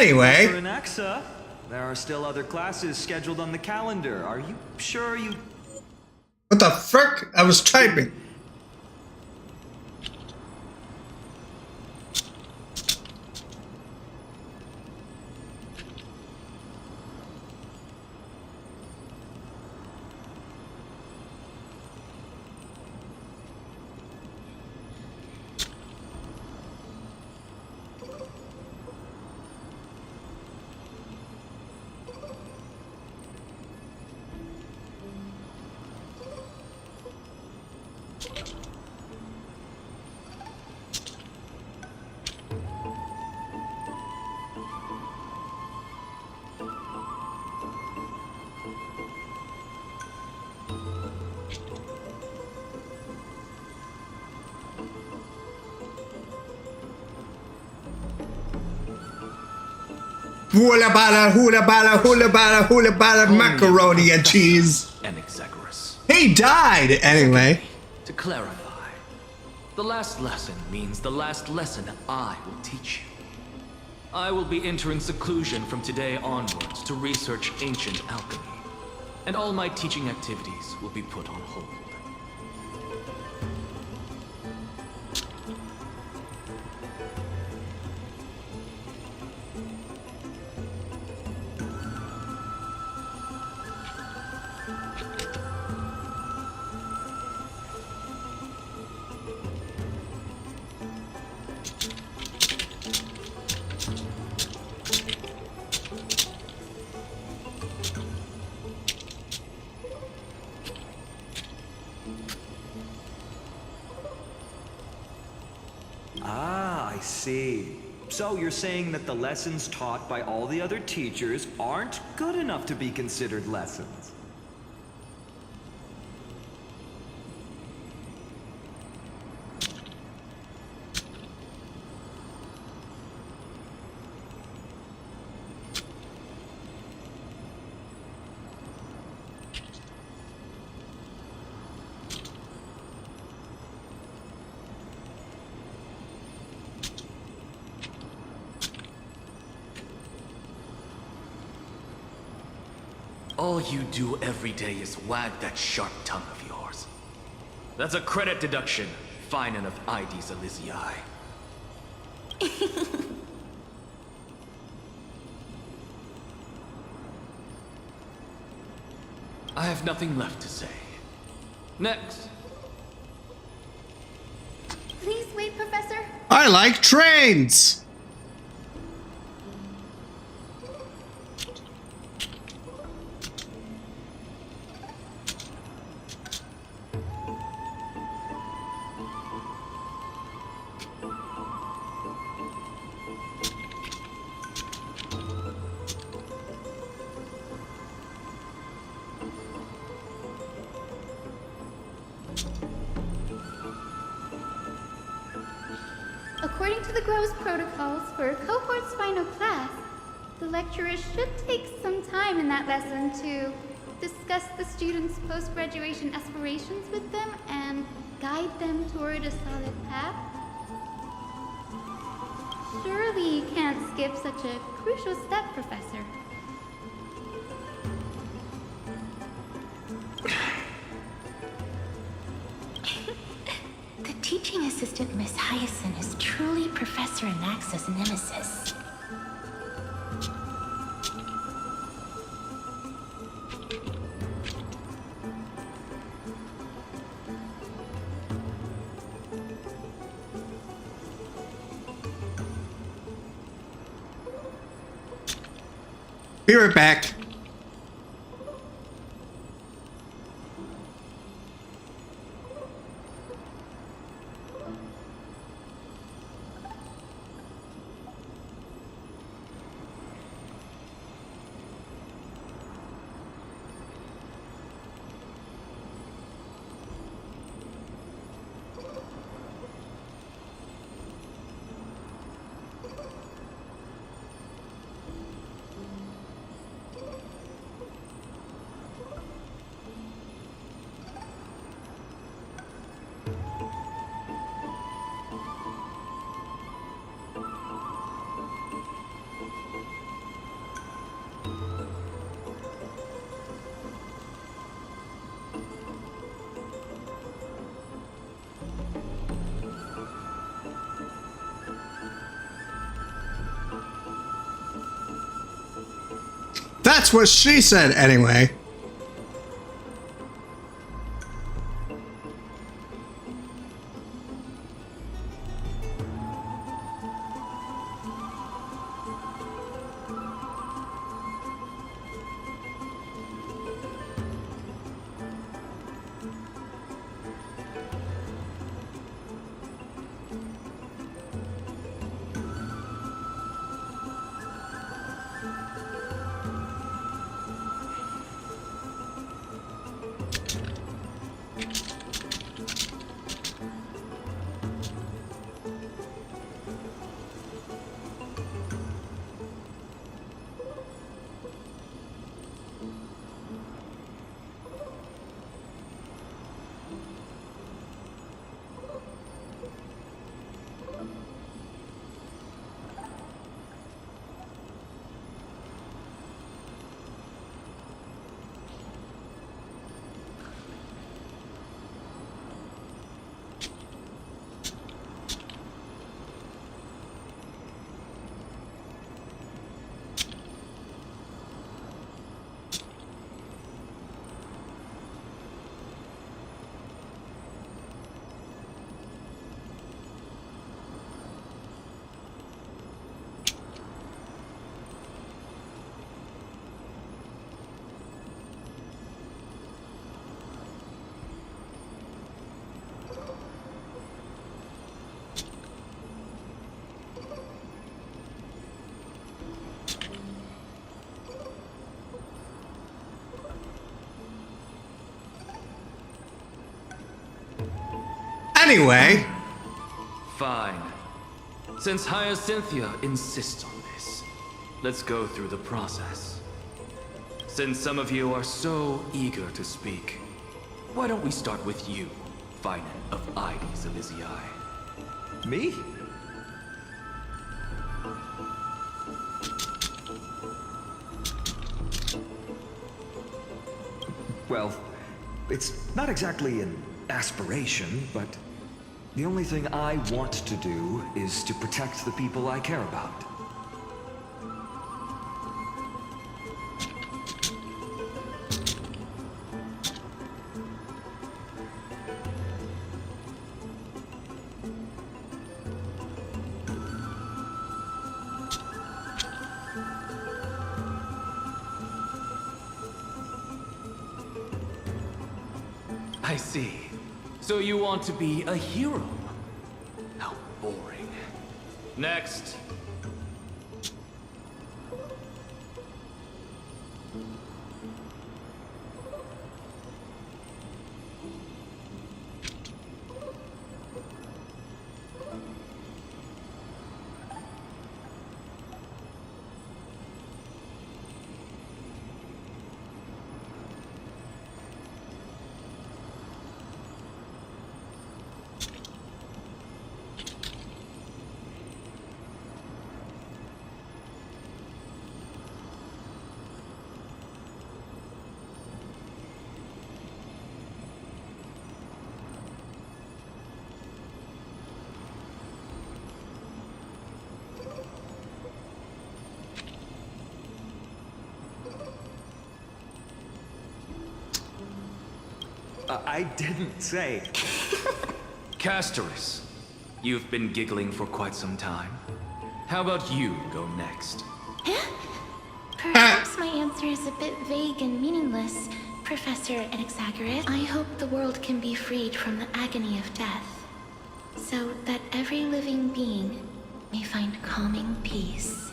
Anyway. For Anaxa, there are still other classes scheduled on the calendar. Are you sure you... What the frick? I was typing. Hula bala, hula bala, hula bala, hula bala, macaroni and cheese. And exegerous. He died anyway. To clarify, the last lesson means the last lesson I will teach you. I will be entering seclusion from today onwards to research ancient alchemy, and all my teaching activities will be put on hold. Ah, I see. So you're saying that the lessons taught by all the other teachers aren't good enough to be considered lessons? All you do every day is wag that sharp tongue of yours. That's a credit deduction, fine enough IDs Elizii. I have nothing left to say. Next. Please wait, Professor. I like trains. According to the Grove's protocols for a cohort's final class, the lecturer should take some time in that lesson to discuss the students' post-graduation aspirations with them and guide them toward a solid path. Surely you can't skip such a crucial step, Professor. The teaching assistant, Miss Hyacinth, is truly Professor Anaxa's nemesis. Be right back. That's what she said anyway. Anyway. Fine. Since Hyacinthia insists on this, let's go through the process. Since some of you are so eager to speak, why don't we start with you, Finan of Ides Elysiae? Me? Well, it's not exactly an aspiration, but the only thing I want to do is to protect the people I care about. I see. So you want to be a hero? How boring. Next. I didn't say. Castoris, you've been giggling for quite some time. How about you go next? Perhaps my answer is a bit vague and meaningless, Professor Anaxagoras. I hope the world can be freed from the agony of death, so that every living being may find calming peace.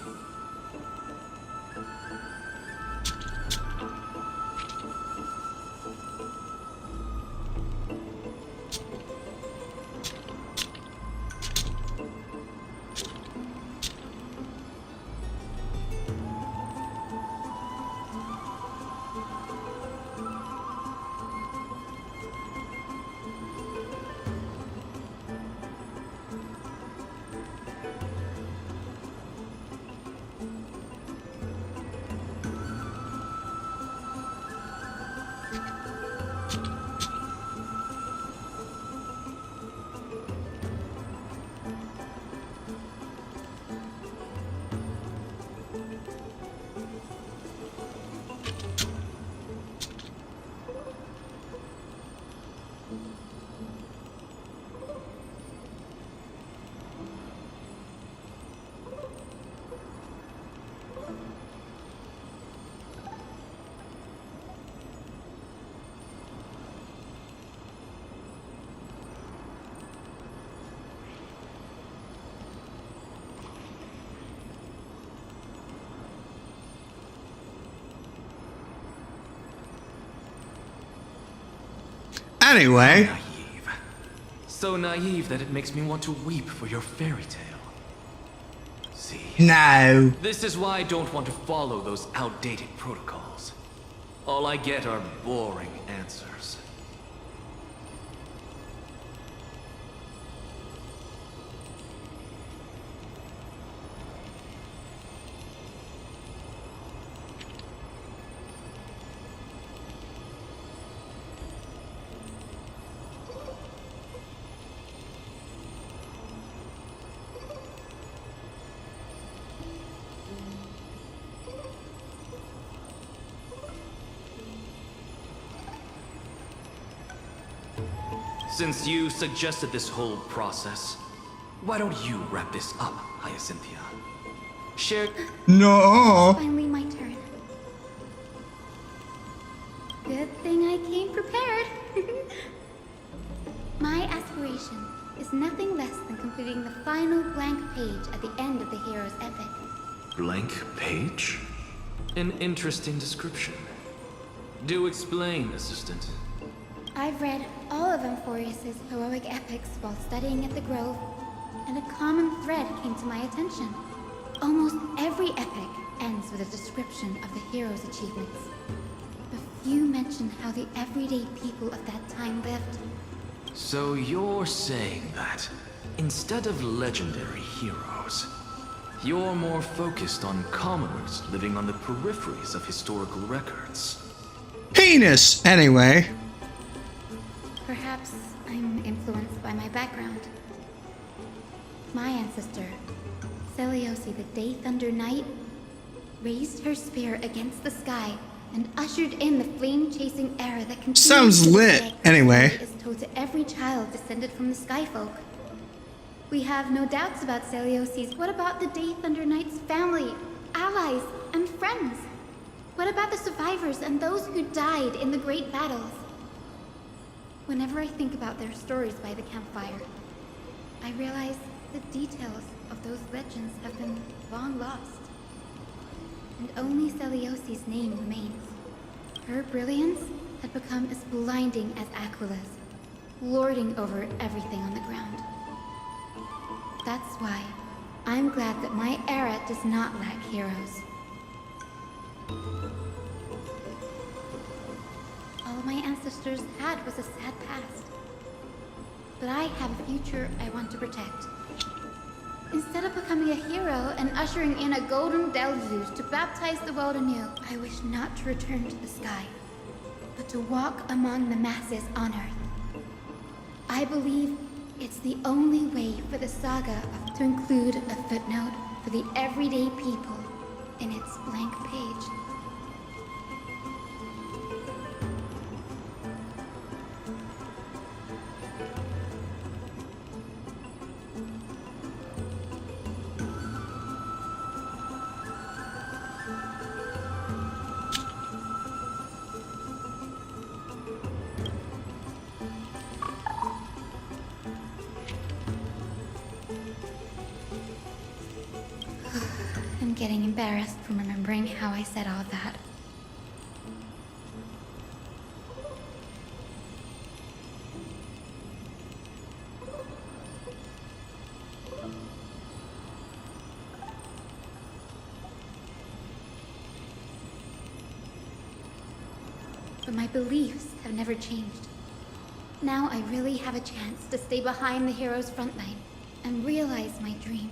Anyway. So naive that it makes me want to weep for your fairy tale. See? No. This is why I don't want to follow those outdated protocols. All I get are boring answers. Since you suggested this whole process, why don't you wrap this up, Hyacinthia? Share... No. Finally my turn. Good thing I came prepared. My aspiration is nothing less than completing the final blank page at the end of the hero's epic. Blank page? An interesting description. Do explain, assistant. I've read all of Amphorius's heroic epics while studying at the Grove, and a common thread came to my attention. Almost every epic ends with a description of the hero's achievements. But few mention how the everyday people of that time lived. So you're saying that, instead of legendary heroes, you're more focused on commoners living on the peripheries of historical records. Penis! Anyway. Perhaps I'm influenced by my background. My ancestor, Seliosi the Day Thunder Knight, raised her spear against the sky and ushered in the flame-chasing era that continues. Sounds lit, anyway. Is told to every child descended from the Skyfolk. We have no doubts about Seliosi's. What about the Day Thunder Knight's family, allies, and friends? What about the survivors and those who died in the great battles? Whenever I think about their stories by the campfire, I realize the details of those legends have been long lost. And only Seliosi's name remains. Her brilliance had become as blinding as Aquila's, lording over everything on the ground. That's why I'm glad that my era does not lack heroes. All my ancestors had was a sad past. But I have a future I want to protect. Instead of becoming a hero and ushering in a golden deluge to baptize the world anew, I wish not to return to the sky, but to walk among the masses on Earth. I believe it's the only way for the saga to include a footnote for the everyday people in its blank page. I'm getting embarrassed from remembering how I said all that. But my beliefs have never changed. Now I really have a chance to stay behind the hero's front line and realize my dream.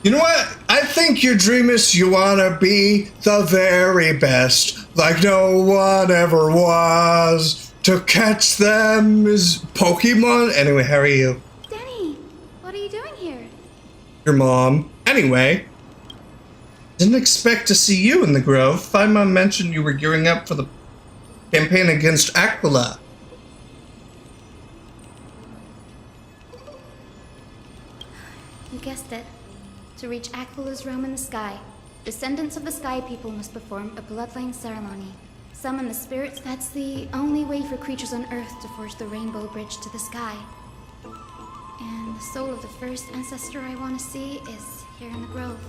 You know what? I think your dream is you want to be the very best, like no one ever was. To catch them is Pokemon. Anyway, how are you? Denny, what are you doing here? Your mom. Anyway, didn't expect to see you in the Grove. Paimon mentioned you were gearing up for the campaign against Aquila. You guessed it. To reach Aquila's realm in the sky, descendants of the Sky People must perform a bloodline ceremony. Summon the spirits. That's the only way for creatures on Earth to forge the Rainbow Bridge to the sky. And the soul of the first ancestor I want to see is here in the Grove.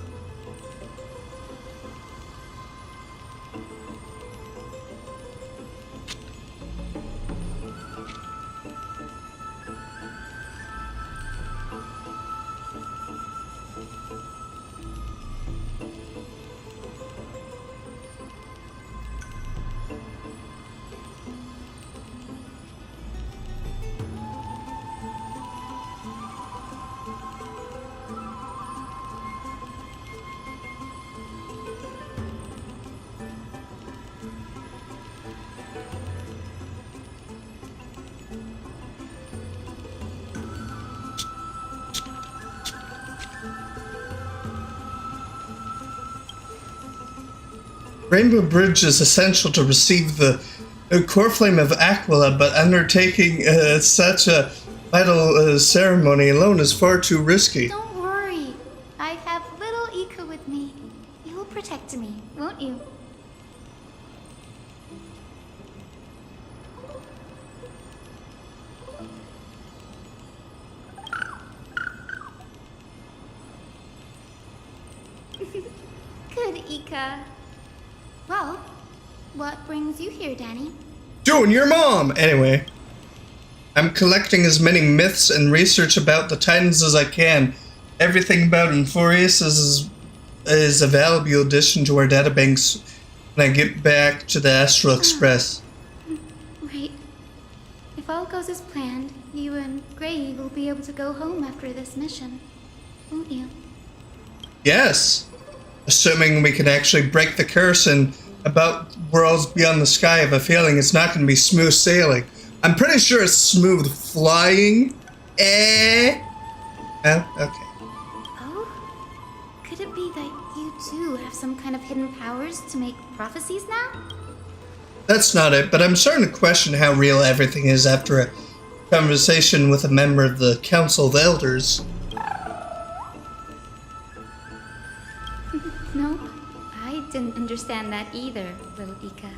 Rainbow Bridge is essential to receive the core flame of Aquila, but undertaking such a vital ceremony alone is far too risky. Don't worry. I have little Ika with me. You'll protect me, won't you? Good, Ika. Well, what brings you here, Danny? Doing your mom! Anyway, I'm collecting as many myths and research about the Titans as I can. Everything about Euphorius is a valuable addition to our databanks when I get back to the Astral Express. Right. If all goes as planned, you and Gray will be able to go home after this mission, won't you? Yes. Assuming we can actually break the curse and about worlds beyond the sky, I have a feeling it's not going to be smooth sailing. I'm pretty sure it's smooth flying. Oh, okay. Oh? Could it be that you too have some kind of hidden powers to make prophecies now? That's not it, but I'm starting to question how real everything is after a conversation with a member of the Council of Elders. Nope. I didn't understand that either, little Ika.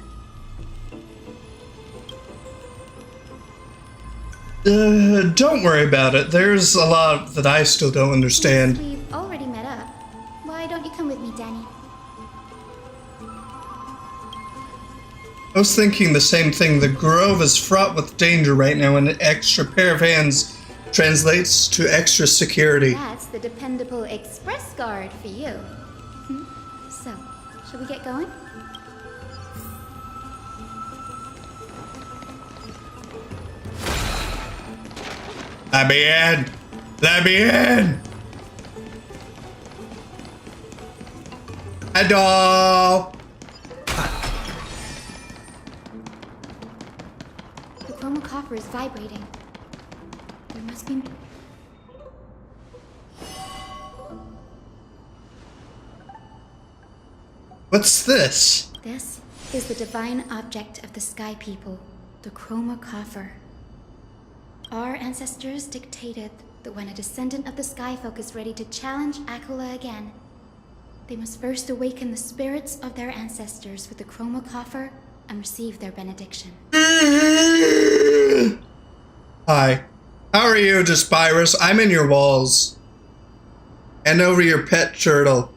Don't worry about it. There's a lot that I still don't understand. Since we've already met up, why don't you come with me, Danny? I was thinking the same thing. The Grove is fraught with danger right now, and an extra pair of hands translates to extra security. That's the dependable express guard for you. So, shall we get going? Let me in! Let me in! Hello! The chroma coffer is vibrating. There must be... What's this? This is the divine object of the Sky People, the chroma coffer. Our ancestors dictated that when a descendant of the Skyfolk is ready to challenge Aquila again, they must first awaken the spirits of their ancestors with the chroma coffer and receive their benediction. Hi. How are you, Despyrus? I'm in your walls. Hand over your pet turtle.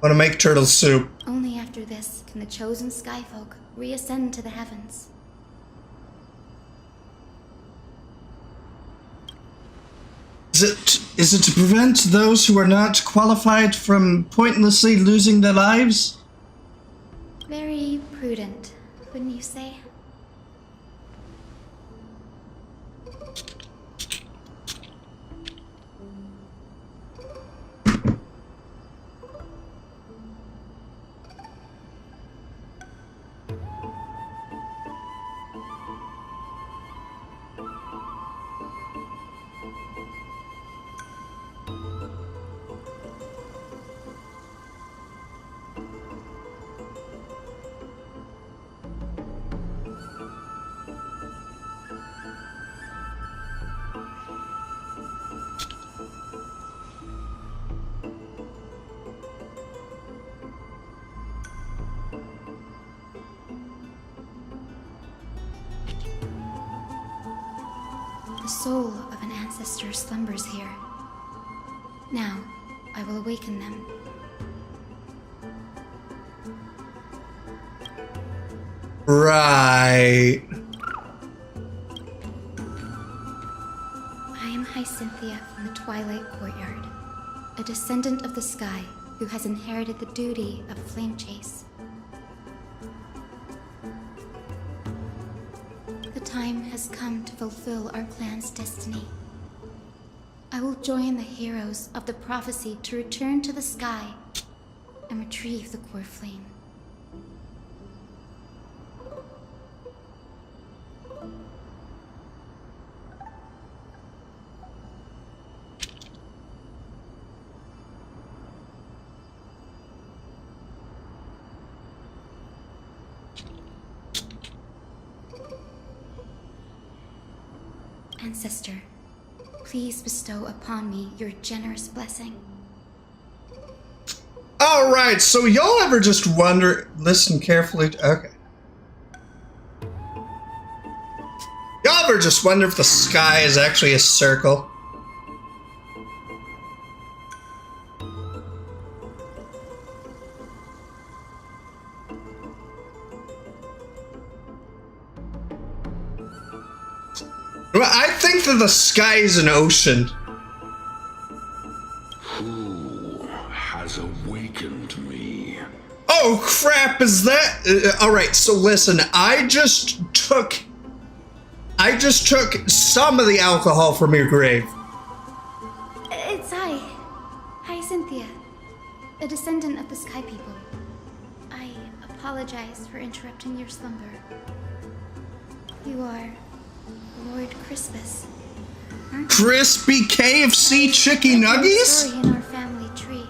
Want to make turtle soup. Only after this can the chosen Skyfolk reascend to the heavens. Is it to prevent those who are not qualified from pointlessly losing their lives? Very prudent, wouldn't you say? The soul of an ancestor slumbers here. Now, I will awaken them. Right. I am Hyacinthia from the Twilight Courtyard, a descendant of the sky who has inherited the duty of flame chase. The time has come to fulfill our clan's destiny. I will join the heroes of the prophecy to return to the sky and retrieve the core flame. ancestor, please bestow upon me your generous blessing. All right, so y'all ever just wonder, listen carefully, okay. Y'all ever just wonder if the sky is actually a circle? Well, I think that the sky is an ocean. Who has awakened me? Oh crap, is that... Alright, so listen, I just took some of the alcohol from your grave. It's I. Hi, Cynthia. A descendant of the Sky People. I apologize for interrupting your slumber. You are Lord Crispus. Crispy KFC chicken nuggies? Story in our family tree.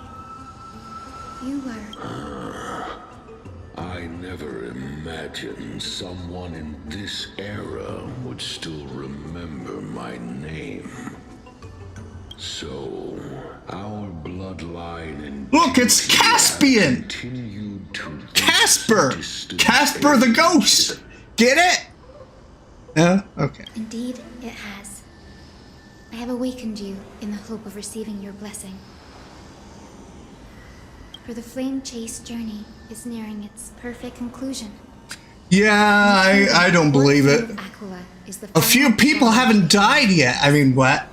You were... I never imagined someone in this era would still remember my name. So, our bloodline and look, it's Caspian! Casper! Casper the ghost! Get it? Yeah? Okay. Indeed, it has. I have awakened you in the hope of receiving your blessing. For the flame chase journey is nearing its perfect conclusion. Yeah, I don't believe it. A few people haven't died yet. I mean, what?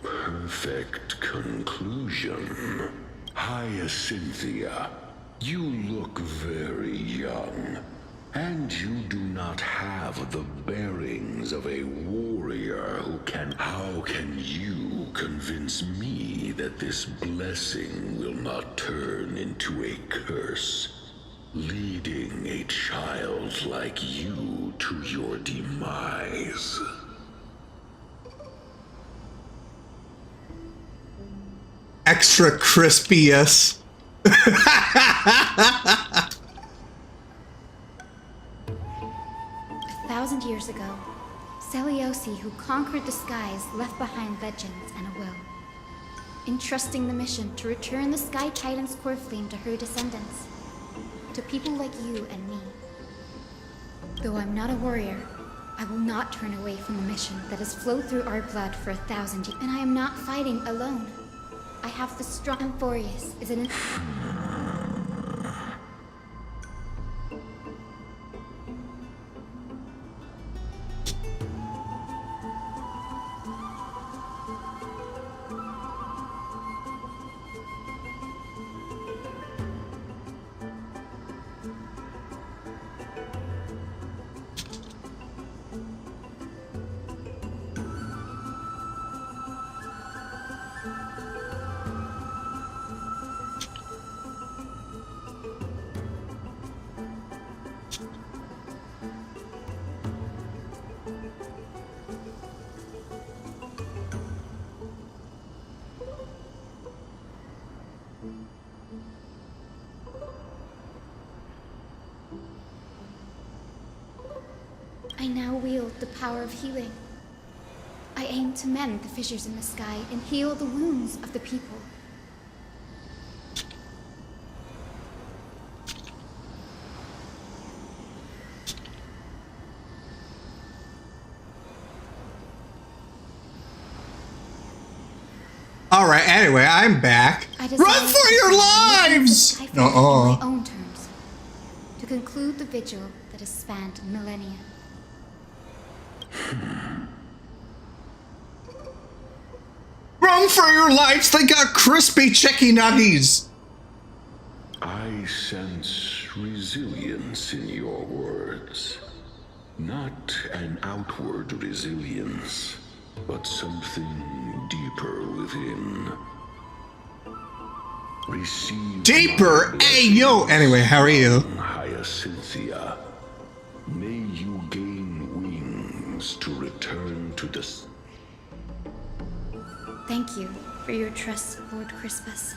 Perfect conclusion. Hyacinthia, you look very young. And you do not have the bearings of a warrior who can... How can you convince me that this blessing will not turn into a curse, leading a child like you to your demise? Extra crispy, yes. 1,000 years ago, Seliosi, who conquered the skies, left behind legends and a will, entrusting the mission to return the Sky Titan's core flame to her descendants, to people like you and me. Though I'm not a warrior, I will not turn away from the mission that has flowed through our blood for 1,000 years. And I am not fighting alone. I have the strong... Amphorius is an... I now wield the power of healing. I aim to mend the fissures in the sky and heal the wounds of the people. All right. Anyway, I'm back. Run for your lives! My own terms, to conclude the vigil that has spanned millennia. Run for your lives! They got crispy chicken nuggies. I sense resilience in your words. Not an outward resilience, but something deeper within. Receive deeper? Hey, yo! Anyway, how are you? Hyacinthia, may you gain wings to return to the... Thank you for your trust, Lord Crispus.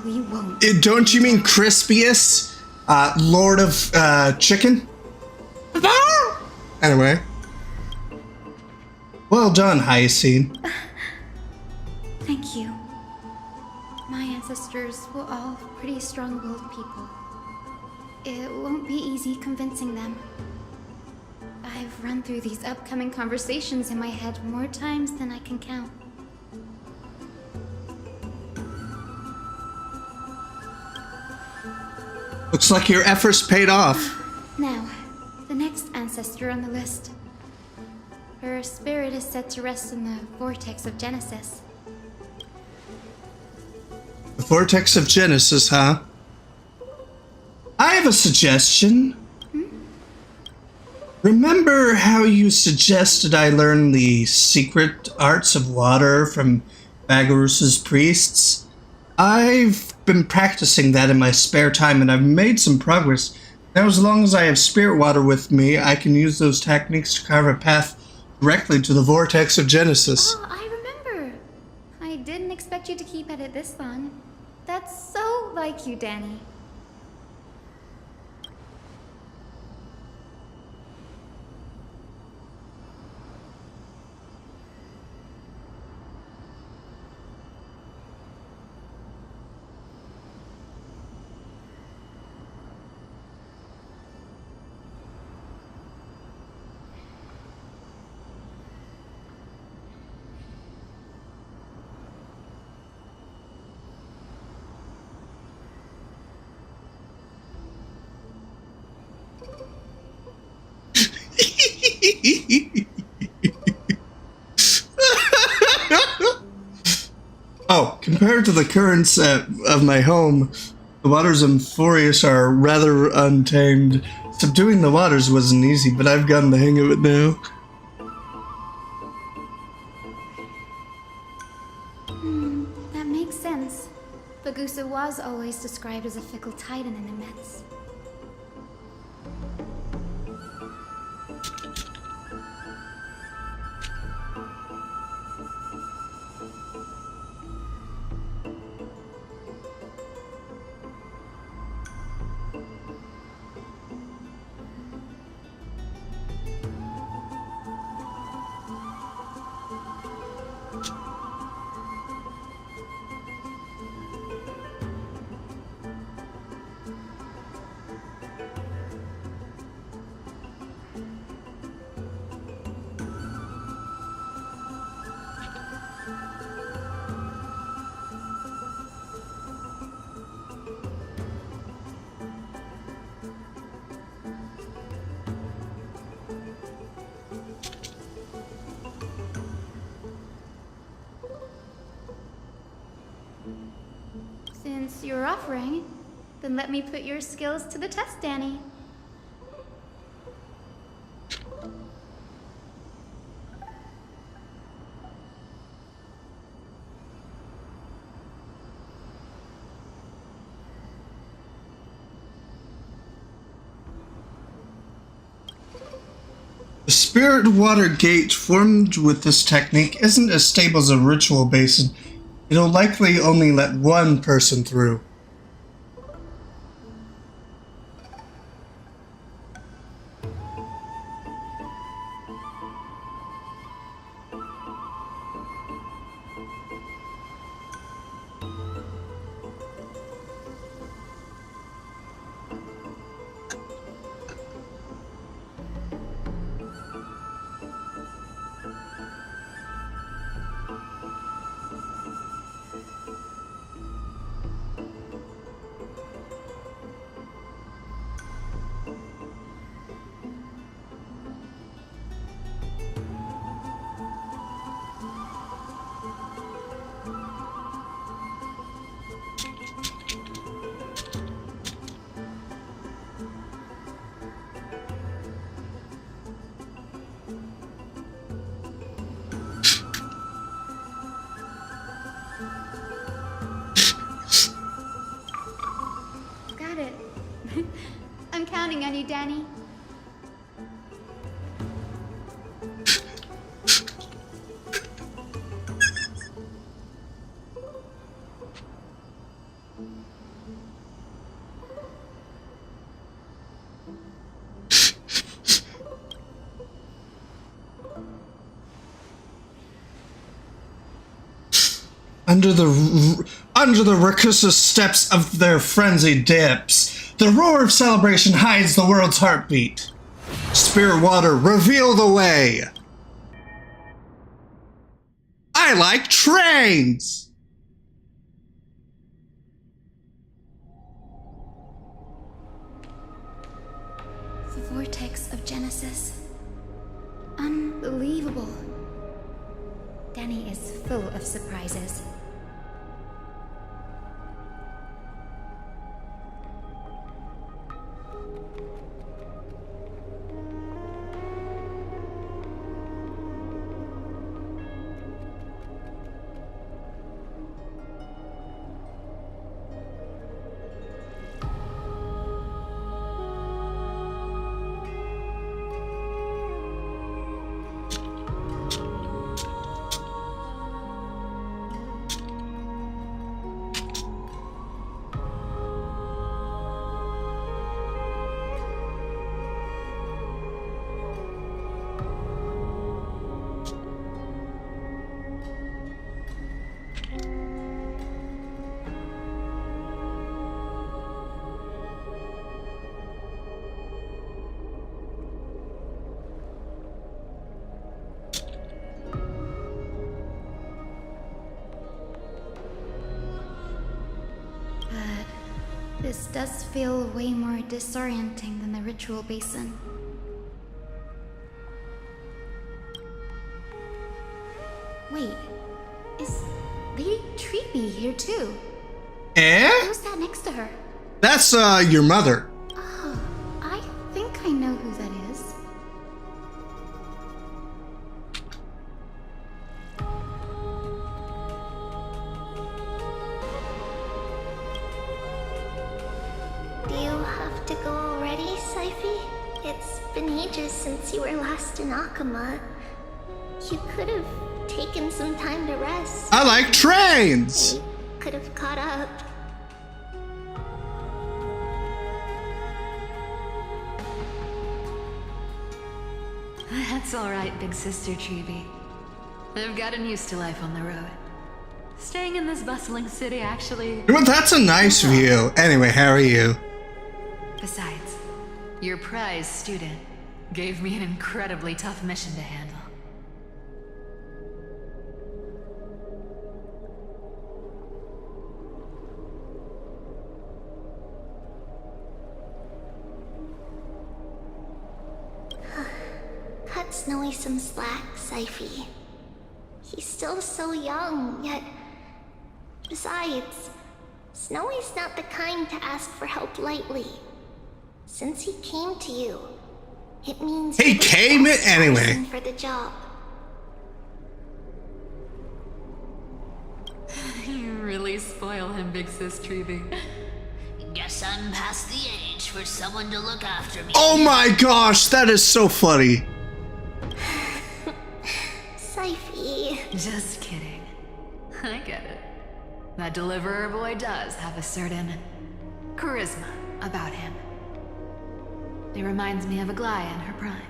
We won't... Don't you mean Crispius? Lord of, Chicken? Anyway. Well done, Hyacine. Thank you. My ancestors were all pretty strong-willed people. It won't be easy convincing them. I've run through these upcoming conversations in my head more times than I can count. Looks like your efforts paid off. Now, the next ancestor on the list. Her spirit is said to rest in the vortex of Genesis. The vortex of Genesis, huh? I have a suggestion. Remember how you suggested I learn the secret arts of water from Bagorus's priests? I've been practicing that in my spare time, and I've made some progress. Now, as long as I have spirit water with me, I can use those techniques to carve a path directly to the vortex of Genesis. Oh, I remember. I didn't expect you to keep at it this long. That's so like you, Danny. Oh, compared to the currents of my home, the waters of Forius are rather untamed. Subduing the waters wasn't easy, but I've gotten the hang of it now. That makes sense. Bagusa was always described as a fickle titan in the myths. Since you're offering, then let me put your skills to the test, Danny. The spirit water gate formed with this technique isn't as stable as a ritual basin. It'll likely only let one person through. Got it. I'm counting on you, Danny. Under the Rakusa steps of their frenzied dips, the roar of celebration hides the world's heartbeat. Spirit water, reveal the way! I like trains! The vortex of Genesis. Unbelievable. Danny is full of surprises. This does feel way more disorienting than the ritual basin. Wait, is Lady Treeby here too? Eh? Who's that next to her? That's, your mother. Oh, I think I know who that is. Do you have to go already, Saifi? It's been ages since you were last in Akama. You could have taken some time to rest. I like trains! Could have caught up. That's all right, big sister Treeby. I've gotten used to life on the road. Staying in this bustling city actually... Well, that's a nice view. Anyway, how are you? Besides, your prize student gave me an incredibly tough mission to handle. Cut Snowy some slack, Saifi. He's still so young, yet... Besides, Snowy's not the kind to ask for help lightly. Since he came to you, it means he came it anyway. For the job. You really spoil him, big sis Treeby. Guess I'm past the age for someone to look after me. Oh my gosh, that is so funny. Saifi. Just kidding. I get it. That deliverer boy does have a certain charisma about him. It reminds me of Aglaya in her prime.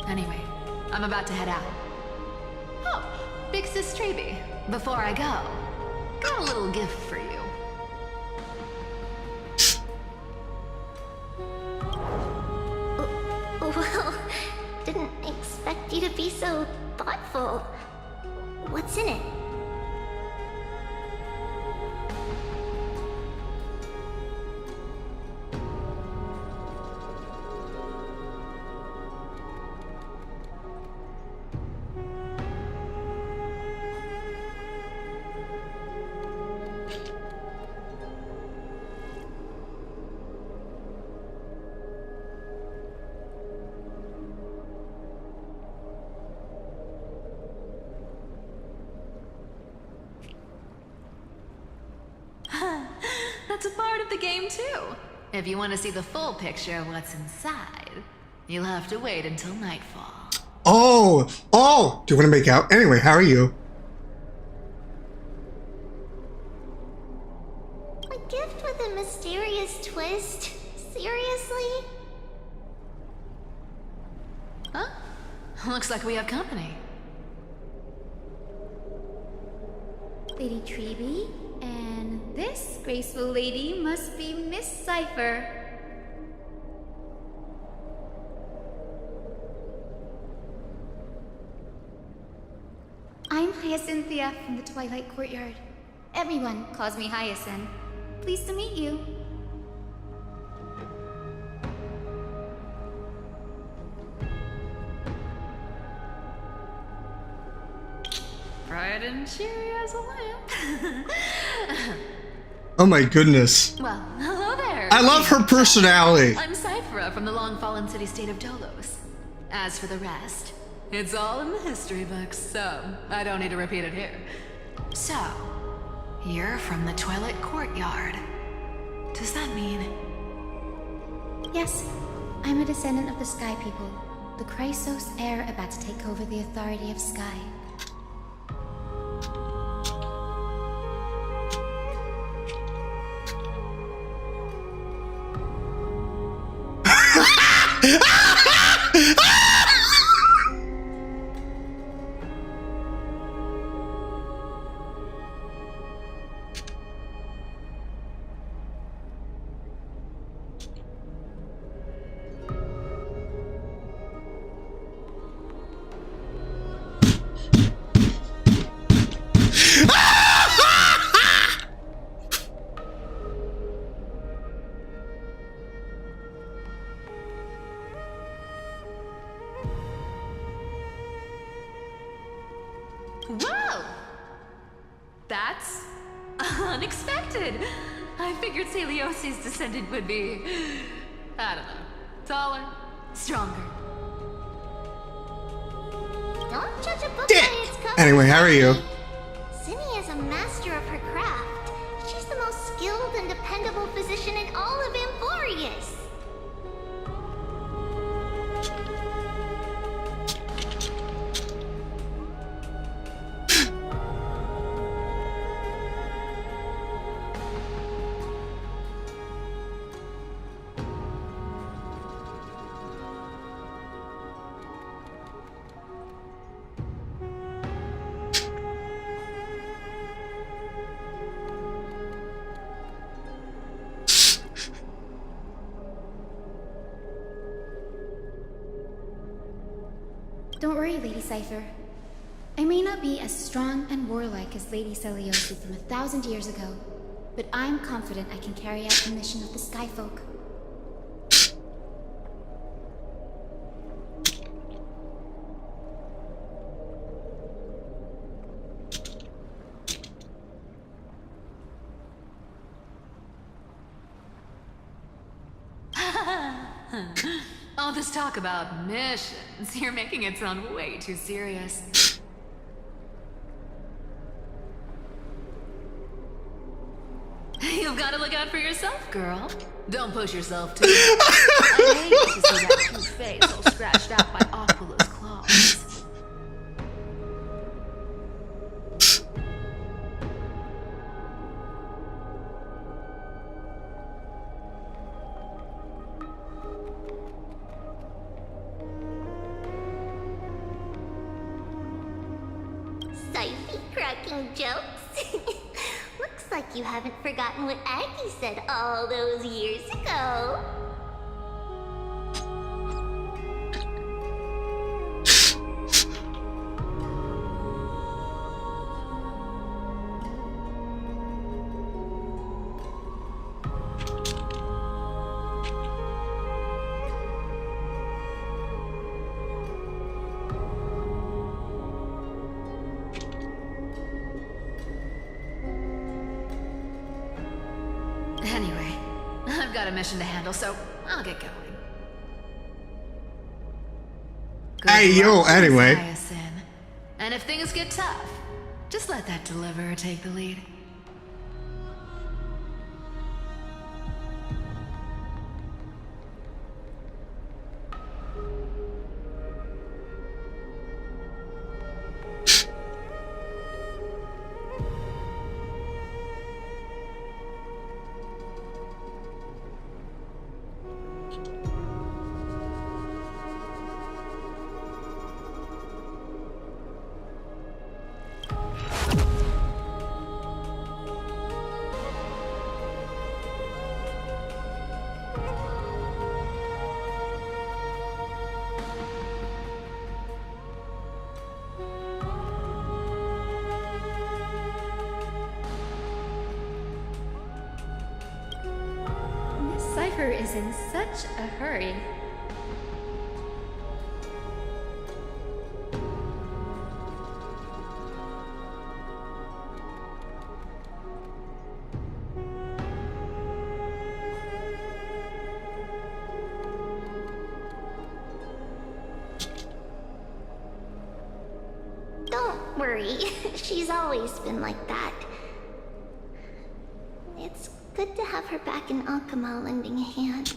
Anyway, I'm about to head out. Oh, big Ixis Treeby, before I go, got a little gift for you. Well, didn't expect you to be so thoughtful. What's in it? That's a part of the game too. If you want to see the full picture of what's inside, you'll have to wait until nightfall. Oh! Oh! Do you want to make out? Anyway, how are you? A gift with a mysterious twist? Seriously? Huh? Looks like we have company. Lady Treeby, and this graceful lady must be Miss Cypher. I'm Hyacinthia from the Twilight Courtyard. Everyone calls me Hyacinth. Pleased to meet you. Bright and cheery as a lamp. Oh my goodness. Well, hello there. I love her personality. I'm Cyphera from the long-fallen city-state of Dolos. As for the rest, it's all in the history books, so I don't need to repeat it here. So, you're from the Twilight Courtyard. Does that mean... Yes, I'm a descendant of the Sky People, the Chrysos heir about to take over the authority of Sky. Whoa! That's unexpected. I figured Celiosi's descendant would be, I don't know, taller, stronger. Don't judge a book by its cover. Anyway, how are you? Zinni is a master of her craft. She's the most skilled and dependable physician in all of Amphorius. Don't worry, Lady Cypher. I may not be as strong and warlike as Lady Celiosi from 1,000 years ago, but I'm confident I can carry out the mission of the Skyfolk. All this talk about missions, you're making it sound way too serious. You've got to look out for yourself, girl. Don't push yourself too. I hate to see that cute face all scratched out by Aquilus claws. Cypher? cracking jokes. Looks like you haven't forgotten what Aggie said all those years ago. Anyway, I've got a mission to handle, so I'll get going. Hey, yo, anyway. And if things get tough, just let that deliverer take the lead. Cypher is in such a hurry. Don't worry, she's always been like that. It's good to have her back in Akama lending a hand.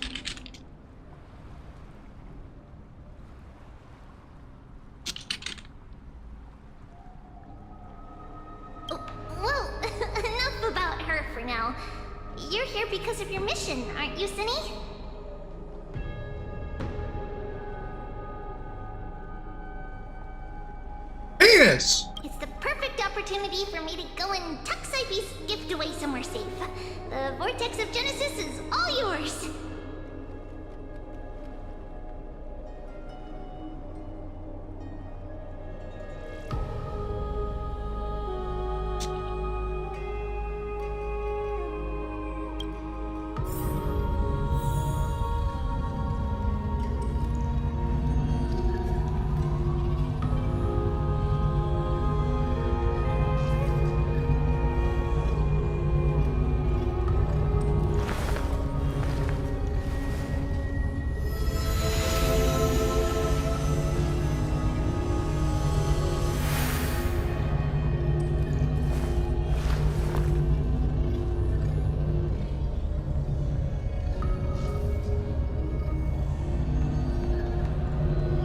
Well, enough about her for now. You're here because of your mission, aren't you, Cinny? Penis! It's the perfect opportunity for me to go and tuck Sipey's gift away somewhere safe. The Vortex of Genesis is all yours.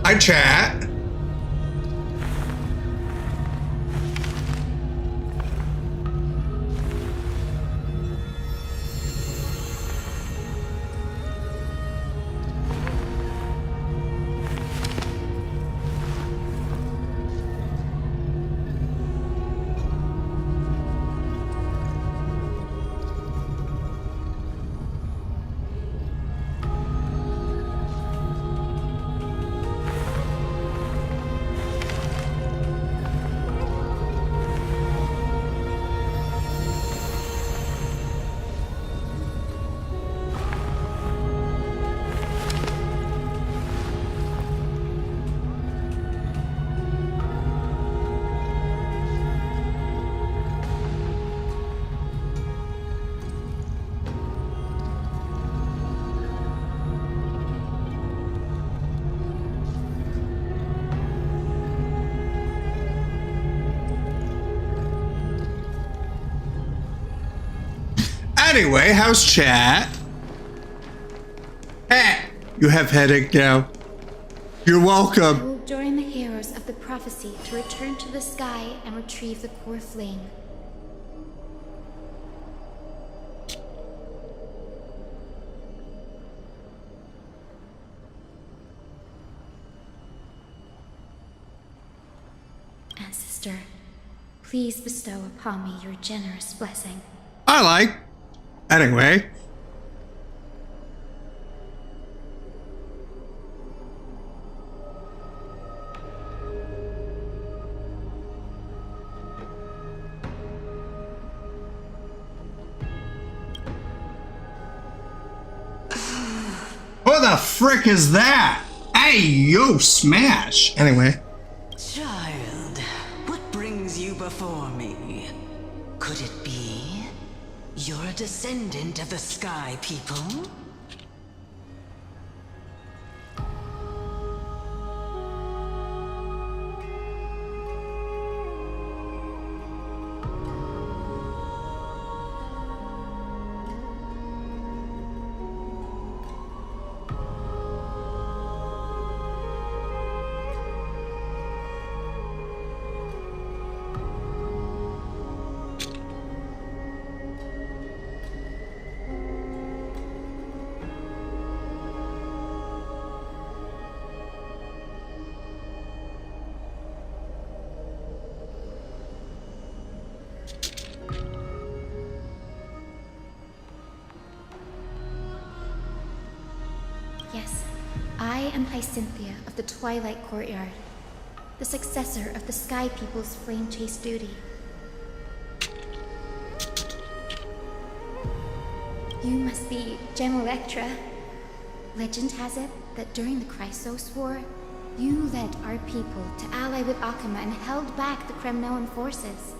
Hi, chat. Anyway, how's chat? Hey, you have headache now. You're I welcome. will join the heroes of the prophecy to return to the sky and retrieve the core flame. Ancestor, please bestow upon me your generous blessing. I like. Anyway. What the frick is that? Hey, yo, smash! Anyway. Child, what brings you before me? Could it be you're a descendant of the Sky People? Yes, I am Hyacinthia of the Twilight Courtyard, the successor of the Sky People's flame chase duty. You must be Gem Electra. Legend has it that during the Chrysos War, you led our people to ally with Akama and held back the Kremnoan forces.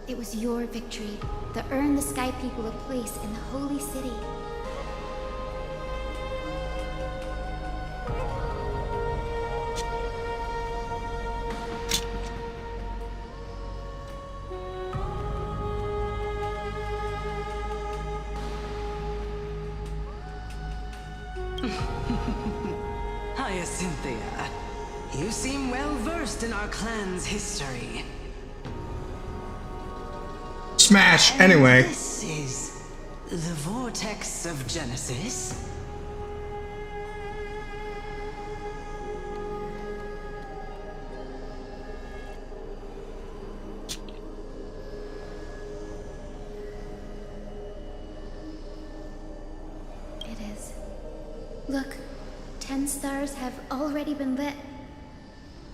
It was your victory that earned the Sky People a place in the Holy City. Hyacinthia, you seem well versed in our clan's history. Smash, And anyway. This is the Vortex of Genesis. It is. Look, 10 stars have already been lit.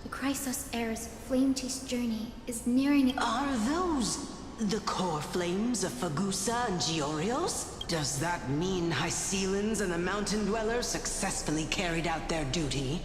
The Chrysos Heir's flame chase journey is nearing it. Are those the core flames of Fagusa and Giorios? Does that mean Hycelans and the Mountain Dwellers successfully carried out their duty?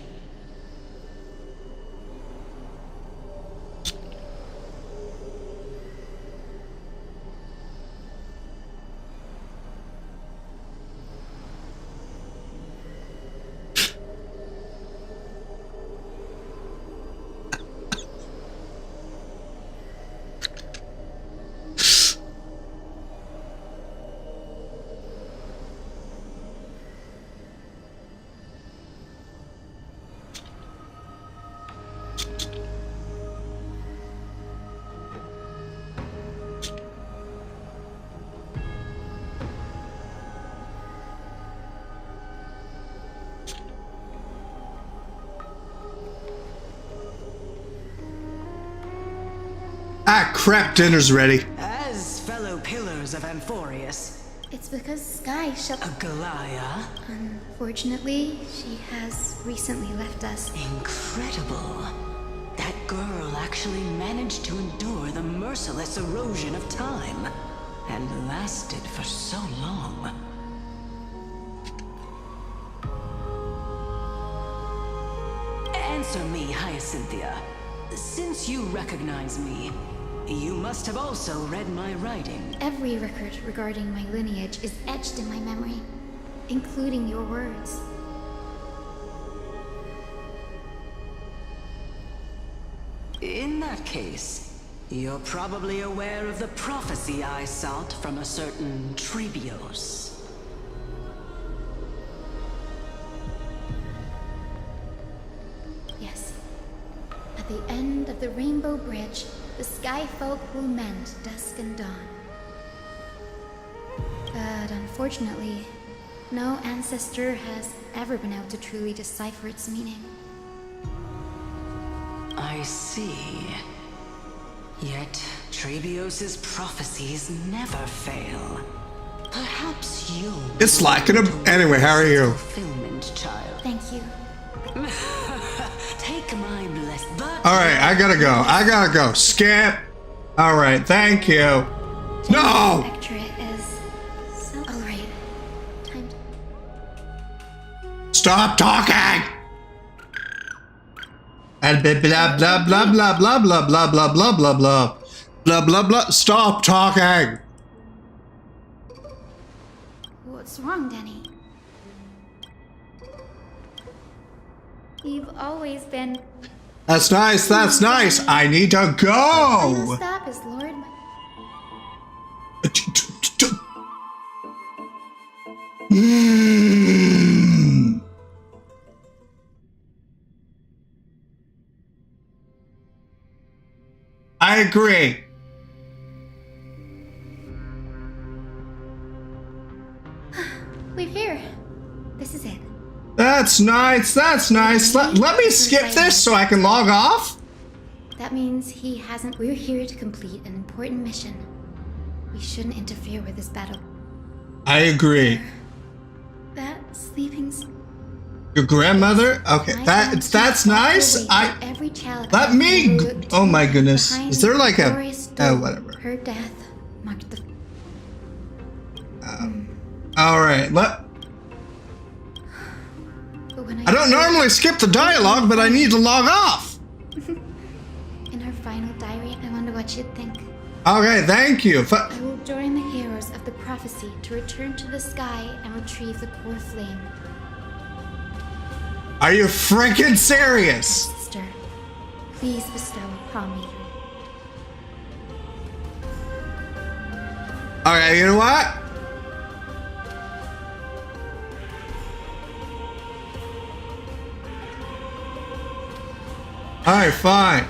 Ah, crap, dinner's ready. As fellow pillars of Amphorius. It's because Sky shut... Galia? Unfortunately, she has recently left us. Incredible. That girl actually managed to endure the merciless erosion of time. And lasted for so long. Answer me, Hyacinthia. Since you recognize me, you must have also read my writing. Every record regarding my lineage is etched in my memory, including your words. In that case, you're probably aware of the prophecy I sought from a certain Trebios. Yes. At the end of the Rainbow Bridge, the Sky Folk will mend dusk and dawn. But unfortunately, no ancestor has ever been able to truly decipher its meaning. I see. Yet, Trebios's prophecies never fail. Perhaps you... It's like anyway, how are you? Fulfillment, child. Thank you. Take my blessing. Alright, I gotta go. I gotta go. Skip. Alright, thank you. No! Lecturate is so... Alright. Time to... Stop talking! And blah blah blah blah blah blah blah blah blah blah blah blah blah blah blah. Stop talking! What's wrong, Denny? You've always been... That's nice, that's nice. I need to Final go! stop is Lord... I agree. We're here. This is it. That's nice, that's nice. Let me skip this so I can log off. That means he hasn't... We're here to complete an important mission. We shouldn't interfere with this battle. I agree. That sleeping's... Your grandmother? Okay, that's nice. Every child Let me... Oh my goodness. Is there like a... Oh, whatever. Her death marked the... Alright, I don't normally skip the dialogue, but I need to log off. In her final diary, I wonder what she'd think. Okay, thank you. I will join the heroes of the prophecy to return to the sky and retrieve the core flame. Are you freaking serious? Sister, please bestow upon me. Alright, you know what? Alright, fine.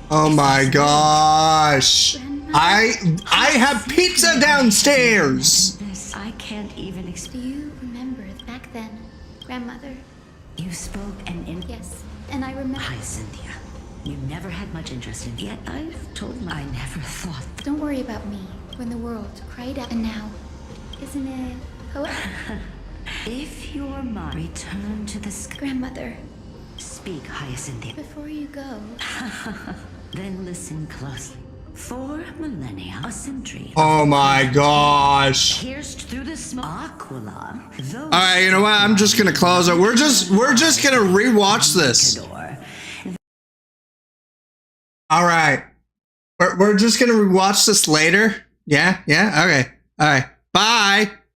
Oh my gosh. I have pizza downstairs. I can't even explain. Do you remember back then, grandmother? You spoke and Yes, and I remember. Hi, Cynthia. You never had much interest in. Yet I've told my. I never thought. Don't worry about me. When the world cried out, and now, isn't it poetic? If you're my return to the grandmother. Speak, Hyacinthia. Before you go. Then listen closely. 4 millennia, a century. Oh my gosh. Pierced through the smoke. Aquila. Alright, you know what? I'm just gonna close it. We're just gonna rewatch this. Alright. We're just gonna rewatch this later. Yeah? Okay. Alright. Bye.